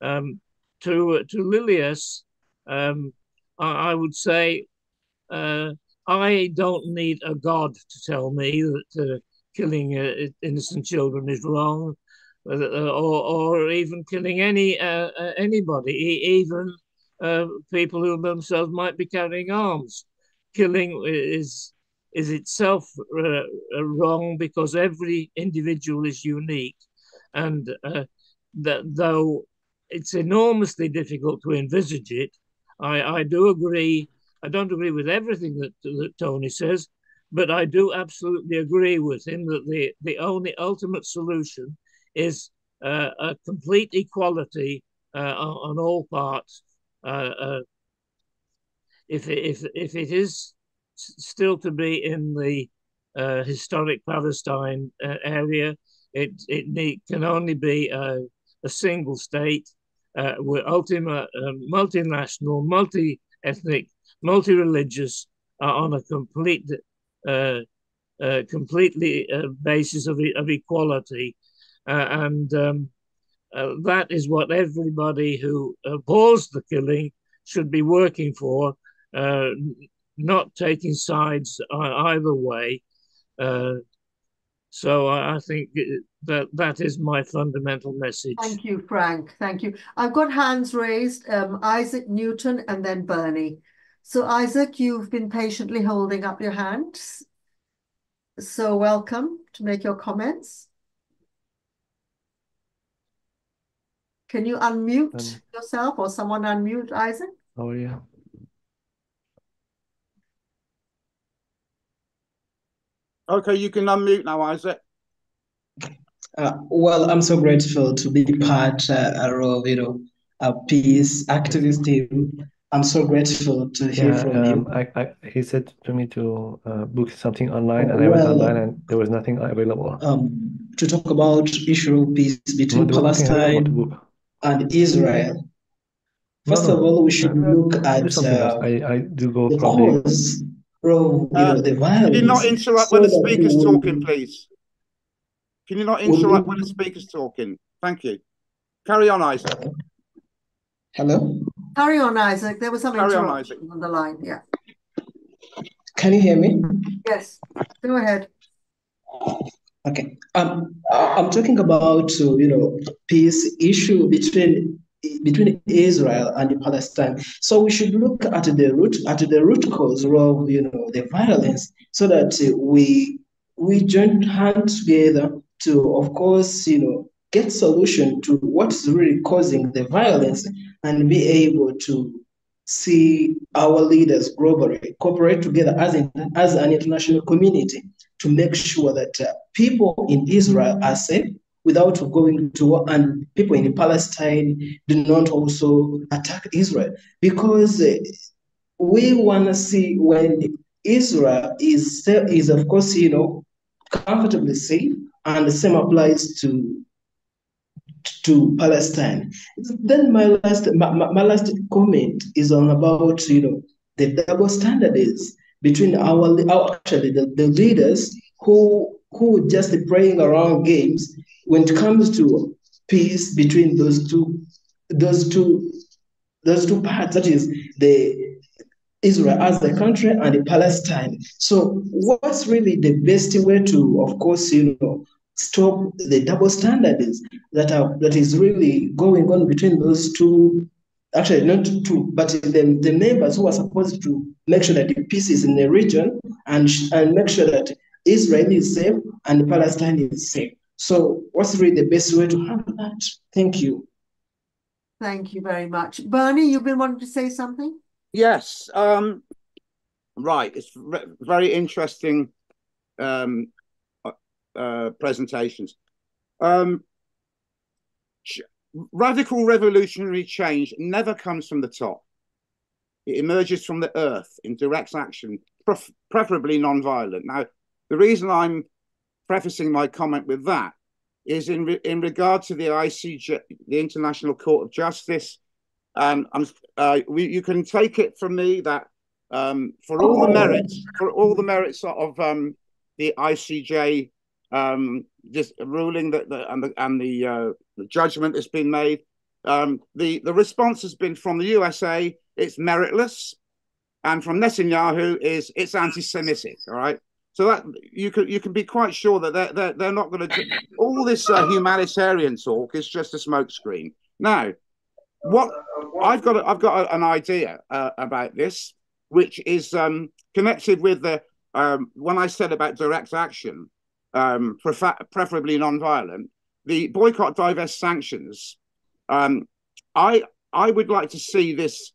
To Lilias, I would say I don't need a God to tell me that killing innocent children is wrong, or even killing anybody, even people who themselves might be carrying arms. Killing is itself wrong because every individual is unique, and that though it's enormously difficult to envisage it, I do agree. I don't agree with everything that Tony says, but I do absolutely agree with him that the only ultimate solution is a complete equality on all parts. If it is still to be in the historic Palestine area, it can only be a single state with ultimate multinational, multi-ethnic, multi-religious on a completely basis of equality, and that is what everybody who abhors the killing should be working for, not taking sides either way. So I think that is my fundamental message. Thank you, Frank. Thank you. I've got hands raised, Isaac, Newton, and then Bernie. So Isaac, you've been patiently holding up your hands. So welcome to make your comments. Can you unmute yourself, or someone unmute Isaac? Oh, yeah. Okay, you can unmute now, Isaac. Well, I'm so grateful to be part of, a peace activist team. I'm so grateful to hear from you. He said to me to book something online, and I went online, and there was nothing available. To talk about issue of peace between Palestine and Israel. First of all, we should look at something else. I do go the probably. cause of the violence. Can you not interrupt when the speaker's talking, please? Can you not interrupt when the speaker's talking? Thank you. Carry on, Isaac. Hello? Carry on, Isaac. There was some interruption on the line. Yeah. Can you hear me? Yes. Go ahead. Okay. I'm talking about peace issue between Israel and Palestine. So we should look at the root cause of the violence, so that we join hands together to, of course, get solution to what's really causing the violence, and be able to see our leaders globally cooperate together as an international community to make sure that people in Israel are safe without going to war, and people in Palestine do not also attack Israel, because we want to see when Israel is of course, comfortably safe, and the same applies to Palestine. Then my last comment is on about the double standards between actually the leaders who just playing around games when it comes to peace between those two parts, that is the Israel as a country and the Palestine. So what's really the best way to, of course, stop the double standards that is really going on between those two, actually not two, but the members who are supposed to make sure that the peace is in the region and make sure that Israel is safe and Palestine is safe. So what's really the best way to handle that? Thank you. Thank you very much. Bernie, you've been wanting to say something? Yes. Right. It's very interesting presentations. Radical revolutionary change never comes from the top. It emerges from the earth in direct action, preferably non-violent. Now, the reason I'm prefacing my comment with that is in regard to the ICJ, the International Court of Justice. You can take it from me that for all the merits of the ICJ just ruling and the judgment that's been made, the response has been from the USA, it's meritless, and from Netanyahu it's anti-Semitic. All right, so that you can be quite sure that they're not going to. All this humanitarian talk is just a smokescreen. Now, what I've got an idea about this, which is connected with the when I said about direct action, preferably non-violent, the boycott, divest, sanctions. I would like to see this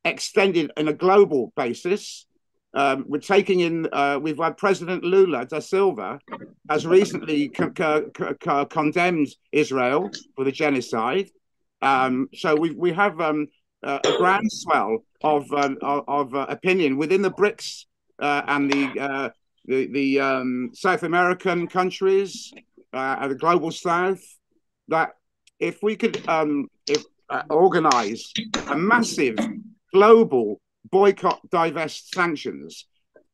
extended in a global basis. We're taking in. We've had President Lula da Silva has recently condemned Israel for the genocide. So we have a groundswell of opinion within the BRICS and the South American countries, the global South, that if we could organize a massive global boycott, divest, sanctions.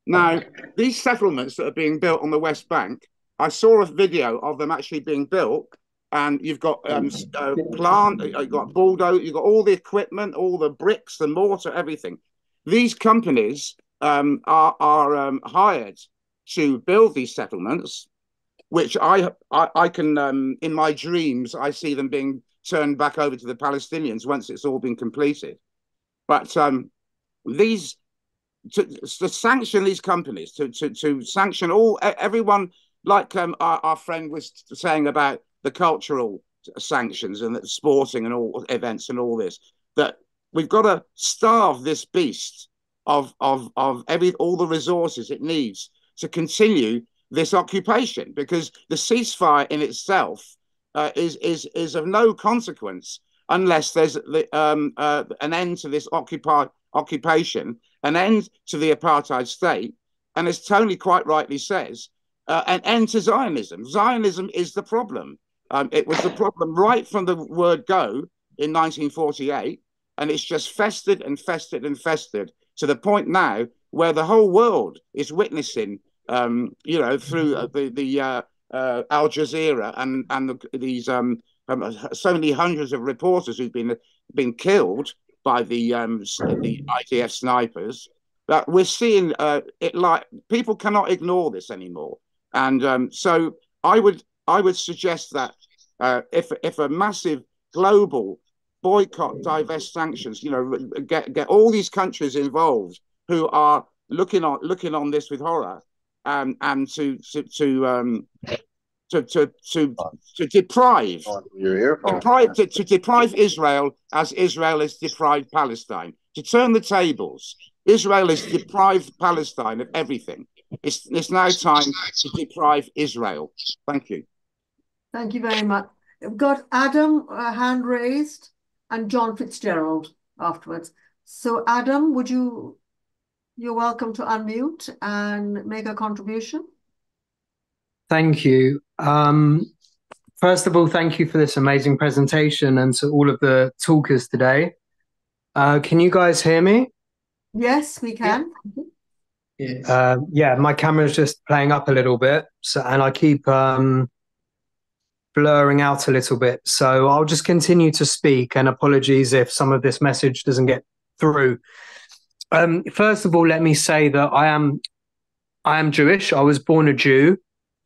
Now, these settlements that are being built on the West Bank, I saw a video of them actually being built, and you've got plant, you've got bulldozer, you've got all the equipment, all the bricks, the mortar, everything. These companies are hired to build these settlements, which I can, in my dreams, I see them being turned back over to the Palestinians once it's all been completed. But to sanction these companies, to sanction everyone, like our friend was saying about the cultural sanctions and the sporting and all events and all this, that we've got to starve this beast of all the resources it needs to continue this occupation, because the ceasefire in itself is of no consequence unless there's an end to this occupation, an end to the apartheid state, and as Tony quite rightly says, an end to Zionism. Zionism is the problem. It was the problem right from the word go in 1948, and it's just festered and festered and festered to the point now where the whole world is witnessing, through the Al Jazeera and these so many hundreds of reporters who've been killed by the IDF snipers, that we're seeing it like people cannot ignore this anymore. And so I would suggest that if a massive global boycott, divest, sanctions, get all these countries involved who are looking on this with horror, and to deprive Israel as Israel has deprived Palestine, to turn the tables. Israel has deprived Palestine of everything. It's now time to deprive Israel. Thank you. Thank you very much. We've got Adam, hand raised, and John Fitzgerald afterwards. So Adam, would you you're welcome to unmute and make a contribution. Thank you. First of all, thank you for this amazing presentation and to all of the talkers today. Can you guys hear me? Yes, we can. Yes. Yeah, my camera's just playing up a little bit, and I keep blurring out a little bit. So I'll just continue to speak, and apologies if some of this message doesn't get through. First of all, let me say that I am Jewish. I was born a Jew.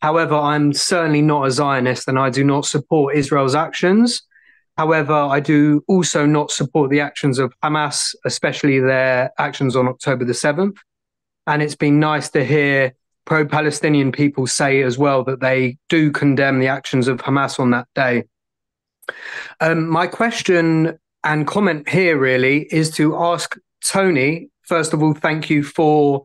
However, I'm certainly not a Zionist, and I do not support Israel's actions. However, I do also not support the actions of Hamas, especially their actions on October the 7th. And it's been nice to hear pro-Palestinian people say as well that they do condemn the actions of Hamas on that day. My question and comment here really is to ask Tony, first of all, thank you for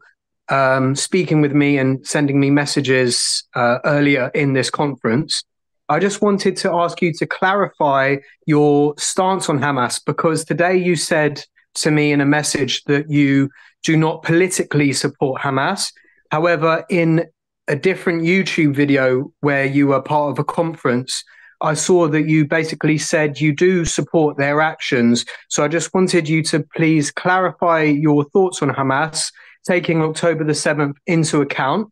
speaking with me and sending me messages earlier in this conference. I just wanted to ask you to clarify your stance on Hamas, because today you said to me in a message that you do not politically support Hamas. However, in a different YouTube video where you were part of a conference, I saw that you basically said you do support their actions. So I just wanted you to please clarify your thoughts on Hamas, taking October the 7th into account.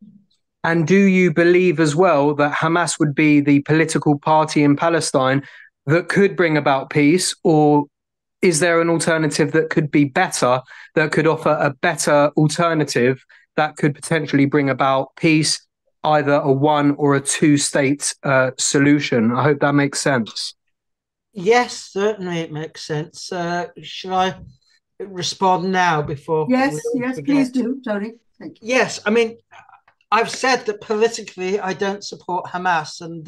And do you believe as well that Hamas would be the political party in Palestine that could bring about peace, or is there an alternative that could be better, that could offer a better alternative that could potentially bring about peace, either a one or a two-state solution? I hope that makes sense. Yes, certainly it makes sense. Shall I respond now before? Yes, please do, Tony. Thank you. Yes, I mean, I've said that politically I don't support Hamas, and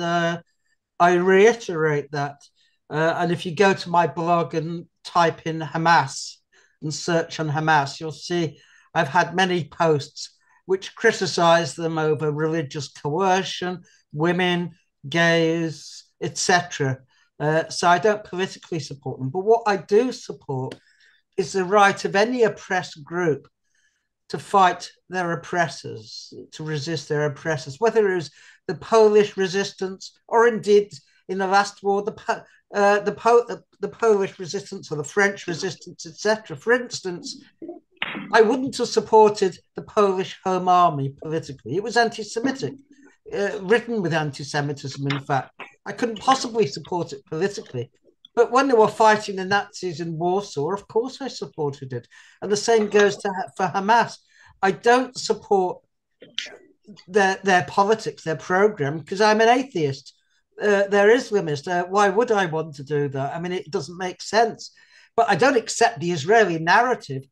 I reiterate that. And if you go to my blog and type in Hamas and search on Hamas, you'll see I've had many posts which criticize them over religious coercion, women, gays, etc. So I don't politically support them. But what I do support is the right of any oppressed group to fight their oppressors, to resist their oppressors, whether it was the Polish resistance or indeed in the last war, the Polish resistance or the French resistance, etc. For instance, I wouldn't have supported the Polish Home Army politically. It was anti-Semitic, written with anti-Semitism, in fact. I couldn't possibly support it politically. But when they were fighting the Nazis in Warsaw, of course I supported it. And the same goes for Hamas. I don't support their politics, their program, because I'm an atheist. They're Islamist. Why would I want to do that? I mean, it doesn't make sense. But I don't accept the Israeli narrative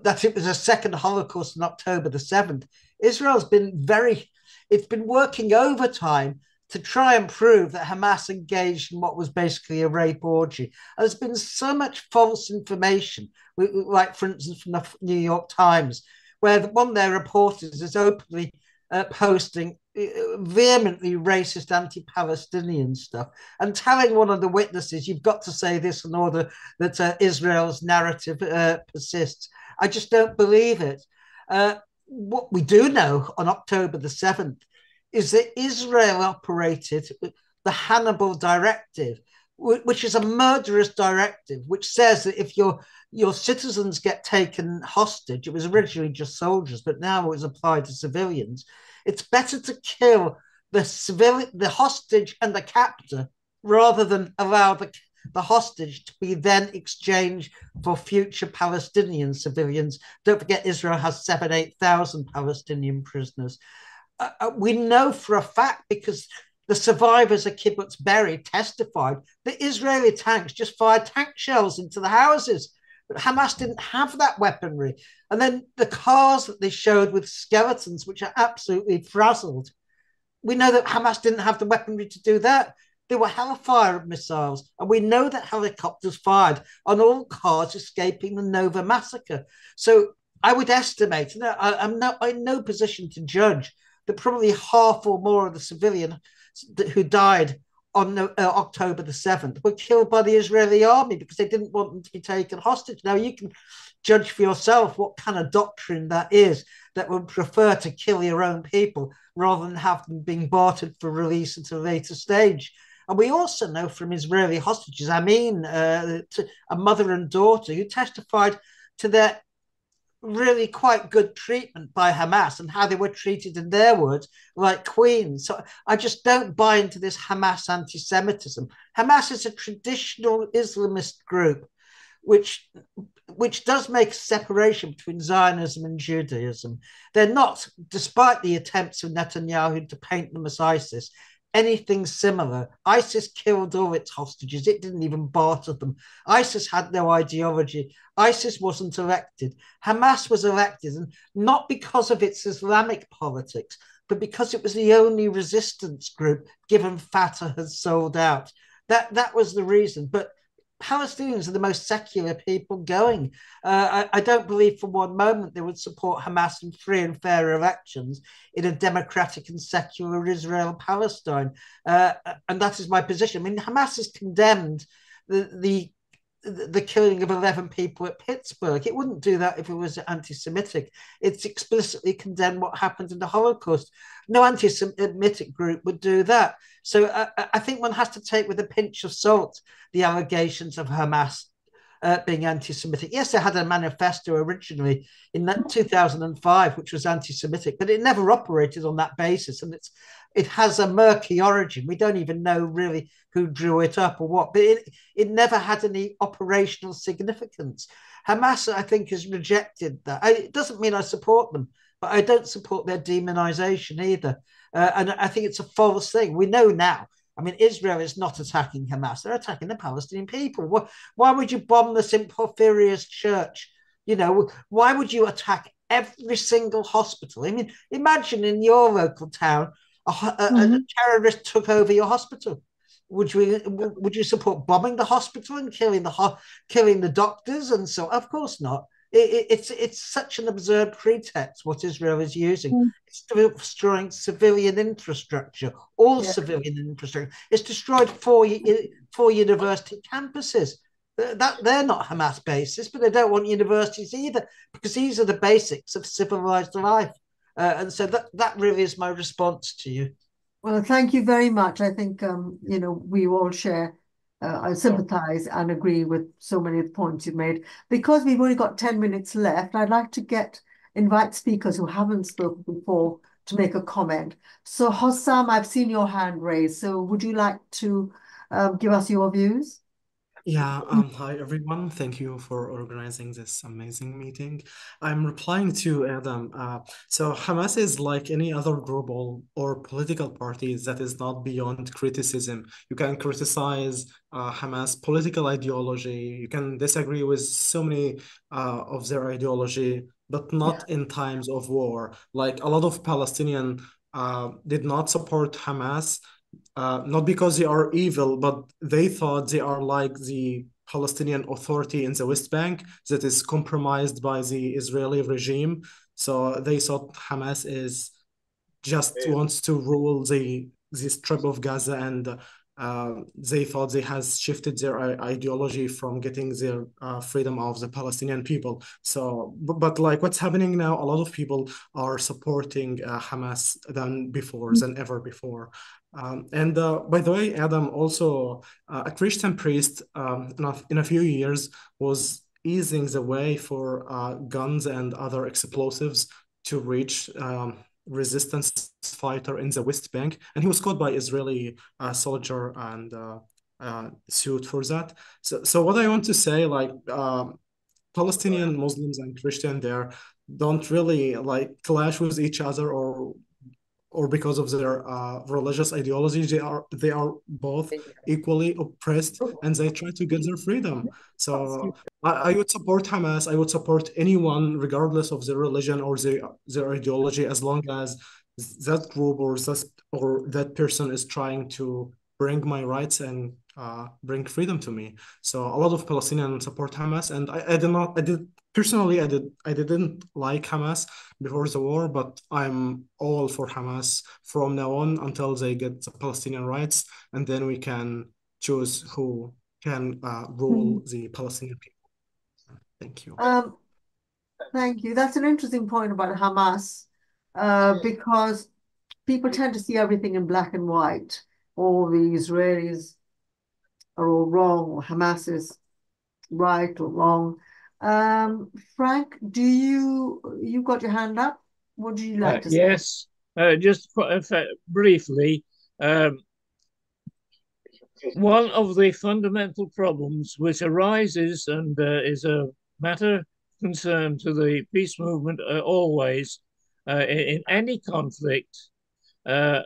that it was a second Holocaust on October the 7th. Israel's been it's been working overtime to try and prove that Hamas engaged in what was basically a rape orgy. And there's been so much false information, like, for instance, from the New York Times, where one of their reporters is openly posting vehemently racist anti-Palestinian stuff and telling one of the witnesses, you've got to say this in order that Israel's narrative persists. I just don't believe it. What we do know on October the 7th is that Israel operated the Hannibal Directive, which is a murderous directive, which says that if your citizens get taken hostage, it was originally just soldiers, but now it was applied to civilians, it's better to kill the hostage and the captor rather than allow the hostage to be then exchanged for future Palestinian civilians. Don't forget, Israel has 8,000 Palestinian prisoners. We know for a fact, because the survivors of Kibbutz Be'eri testified, that Israeli tanks just fired tank shells into the houses. But Hamas didn't have that weaponry. And then the cars that they showed with skeletons, which are absolutely frazzled, we know that Hamas didn't have the weaponry to do that. There were Hellfire missiles, and we know that helicopters fired on all cars escaping the Nova massacre. So I would estimate, and I'm in no position to judge, that probably half or more of the civilians who died on October the 7th were killed by the Israeli army because they didn't want them to be taken hostage. Now, you can judge for yourself what kind of doctrine that is, that would prefer to kill your own people rather than have them being bartered for release at a later stage. And we also know from Israeli hostages, a mother and daughter, who testified to their really quite good treatment by Hamas and how they were treated, in their words, like queens. So I just don't buy into this Hamas anti-Semitism. Hamas is a traditional Islamist group which does make a separation between Zionism and Judaism. They're not, despite the attempts of Netanyahu to paint them as ISIS, anything similar. ISIS killed all its hostages. It didn't even barter them. ISIS had no ideology. ISIS wasn't elected. Hamas was elected, and not because of its Islamic politics, but because it was the only resistance group given Fatah had sold out. That was the reason. But Palestinians are the most secular people going. I don't believe for one moment they would support Hamas in free and fair elections in a democratic and secular Israel-Palestine. And that is my position. I mean, Hamas has condemned the killing of 11 people at Pittsburgh. It wouldn't do that if it was anti-Semitic. It's explicitly condemned what happened in the Holocaust. No anti-Semitic group would do that. So I think one has to take with a pinch of salt the allegations of Hamas being anti-Semitic. Yes, they had a manifesto originally in 2005, which was anti-Semitic, but it never operated on that basis. And it has a murky origin. We don't even know really who drew it up or what, but it never had any operational significance. Hamas, I think, has rejected that. It doesn't mean I support them, but I don't support their demonization either. And I think it's a false thing. We know now. I mean, Israel is not attacking Hamas. They're attacking the Palestinian people. Why would you bomb the St. Porphyrius Church? You know, why would you attack every single hospital? I mean, imagine in your local town, a terrorist took over your hospital. Would you support bombing the hospital and killing the doctors? And so, of course not. It's such an absurd pretext what Israel is using. It's destroying civilian infrastructure, civilian infrastructure. It's destroyed four university campuses. They're not Hamas bases, but they don't want universities either, because these are the basics of civilized life. And so that really is my response to you. Well, thank you very much. I think we all share. I sympathize and agree with so many of the points you've made. Because we've only got 10 minutes left, I'd like to invite speakers who haven't spoken before to make a comment. So Hossam, I've seen your hand raised. So would you like to give us your views? Yeah, hi everyone. Thank you for organizing this amazing meeting. I'm replying to Adam. So Hamas is like any other global or political party that is not beyond criticism. You can criticize Hamas political ideology. You can disagree with so many of their ideology, but not in times of war. Like a lot of Palestinians did not support Hamas. Not because they are evil, but they thought they are like the Palestinian Authority in the West Bank that is compromised by the Israeli regime. So they thought Hamas wants to rule the strip of Gaza, and they thought they has shifted their ideology from getting their freedom of the Palestinian people. So, but like what's happening now, a lot of people are supporting Hamas than ever before. And by the way, Adam, also a Christian priest in a few years was easing the way for guns and other explosives to reach resistance fighter in the West Bank, and he was caught by Israeli soldier and sued for that. So what I want to say, like Palestinian Muslims and Christian there don't really like clash with each other or because of their religious ideology. They are both equally oppressed, and they try to get their freedom. So I would support Hamas. I would support anyone, regardless of their religion or their ideology, as long as that group or that person is trying to bring my rights and bring freedom to me. So a lot of Palestinians support Hamas, and I didn't like Hamas before the war, but I'm all for Hamas from now on until they get the Palestinian rights, and then we can choose who can rule the Palestinian people. Thank you. Thank you. That's an interesting point about Hamas, because people tend to see everything in black and white. All the Israelis are all wrong, or Hamas is right or wrong. Frank, you got your hand up? What do you like to say? Yes, just briefly, one of the fundamental problems which arises and is a matter of concern to the peace movement always in any conflict, a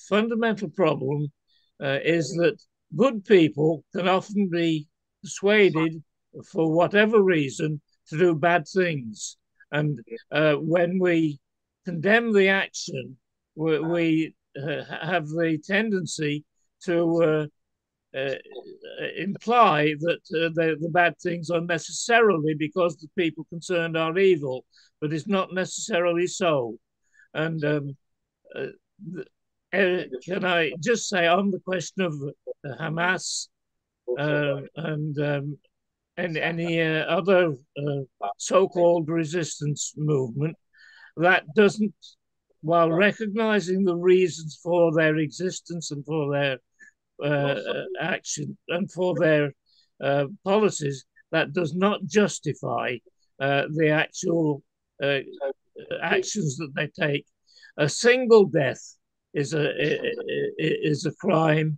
fundamental problem is that good people can often be persuaded for whatever reason to do bad things. And when we condemn the action, we have the tendency to imply that the bad things are necessarily because the people concerned are evil, but it's not necessarily so. And can I just say on the question of Hamas and any other so-called resistance movement, that doesn't, while recognizing the reasons for their existence and for their action and for their policies, that does not justify the actual actions that they take. A single death is a crime.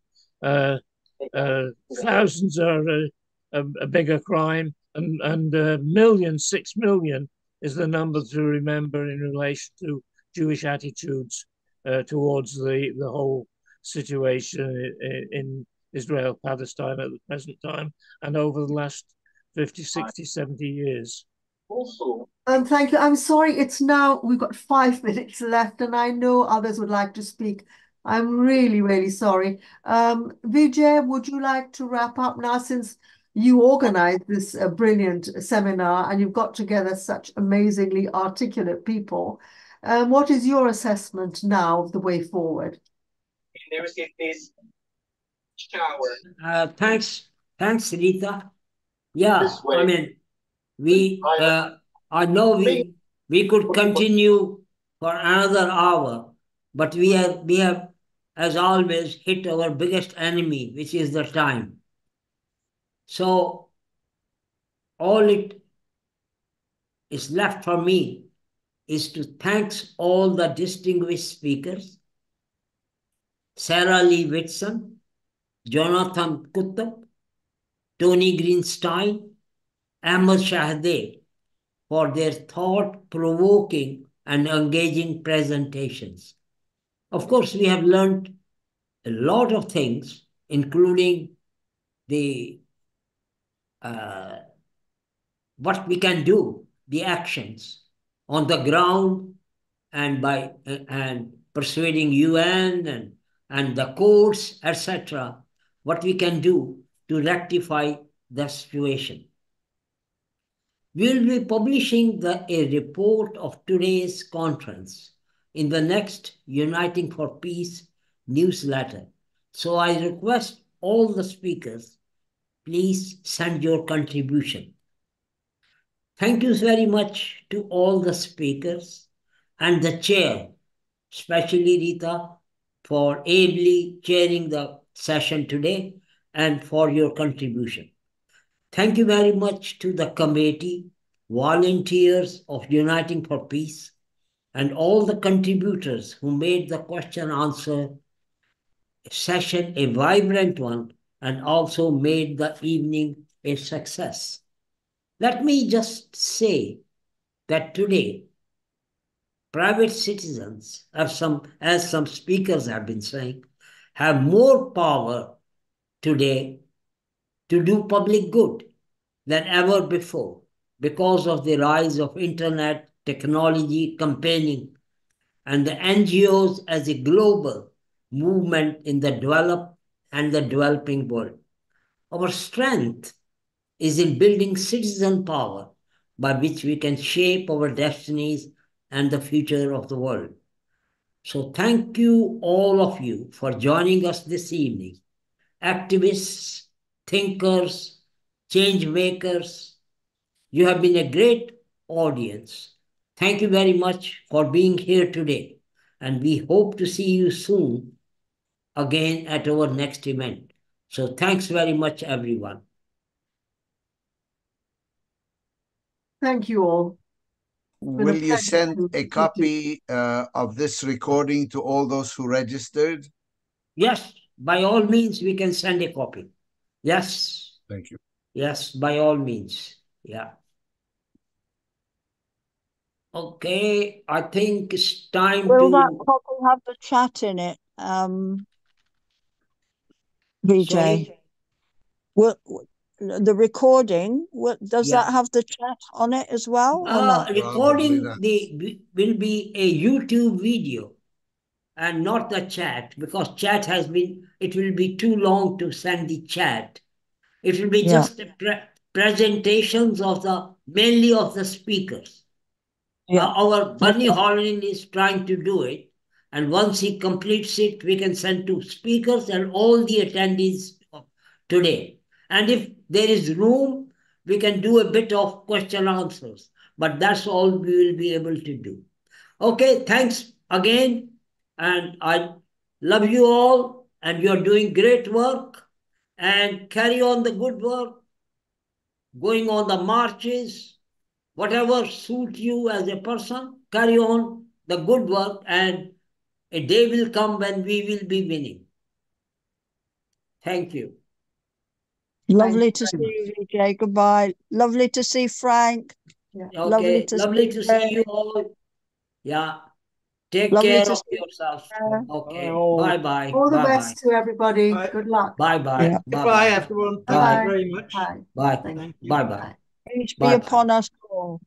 Thousands are a bigger crime, and millions, 6 million is the number to remember in relation to Jewish attitudes towards the whole situation in Israel-Palestine at the present time and over the last 50, 60, 70 years. Thank you. I'm sorry, we've got 5 minutes left, and I know others would like to speak. I'm really, really sorry. Vijay, would you like to wrap up now, since you organized this brilliant seminar and you've got together such amazingly articulate people? What is your assessment now of the way forward? Thanks, Rita. Yeah, I mean, I know we could continue for another hour, but we have, as always, hit our biggest enemy, which is the time. So all it is left for me is to thank all the distinguished speakers, Sarah Lee Whitson, Jonathan Kuttab, Tony Greenstein, Ahmed Shahade, for their thought-provoking and engaging presentations. Of course, we have learned a lot of things, including the what we can do, the actions on the ground, and by persuading UN and the courts, etc., what we can do to rectify the situation. We will be publishing a report of today's conference in the next Uniting for Peace newsletter. So I request all the speakers, please send your contribution. Thank you very much to all the speakers and the chair, especially Rita, for ably chairing the session today and for your contribution. Thank you very much to the committee, volunteers of Uniting for Peace, and all the contributors who made the question-answer session a vibrant one and also made the evening a success. Let me just say that today, private citizens, as some speakers have been saying, have more power today to do public good than ever before because of the rise of internet, technology, campaigning, and the NGOs as a global movement in the developed and the developing world. Our strength is in building citizen power by which we can shape our destinies and the future of the world. So thank you, all of you, for joining us this evening. Activists, thinkers, change makers, you have been a great audience. Thank you very much for being here today, and we hope to see you soon again at our next event. So thanks very much, everyone. Thank you all. Will you send a copy of this recording to all those who registered? Yes, by all means, we can send a copy. Yes. Thank you. Yes, by all means. Yeah. Okay, I think it's time Will to... that copy have the chat in it, Vijay? Sorry? Will the recording, does Yeah. that have the chat on it as well or not? Recording will be a YouTube video and not the chat, because chat has been, it will be too long to send the chat. It will be just presentations of mainly of the speakers. Our Bernie Holland is trying to do it, and once he completes it, we can send to speakers and all the attendees today. And if there is room, we can do a bit of question answers, but that's all we will be able to do. Okay, thanks again, and I love you all, and you're doing great work, and carry on the good work, going on the marches, whatever suits you as a person, carry on the good work, and a day will come when we will be winning. Thank you. Lovely to see you, Vijay. Goodbye. Lovely to see Frank. Yeah. Lovely Okay, lovely to see you all. Yeah. Take care of yourself. Okay. Bye-bye. All the best to everybody. Good luck. Bye-bye. Yeah. Goodbye, everyone. Thank you very much. Bye. Bye. Bye-bye. Peace be upon us all.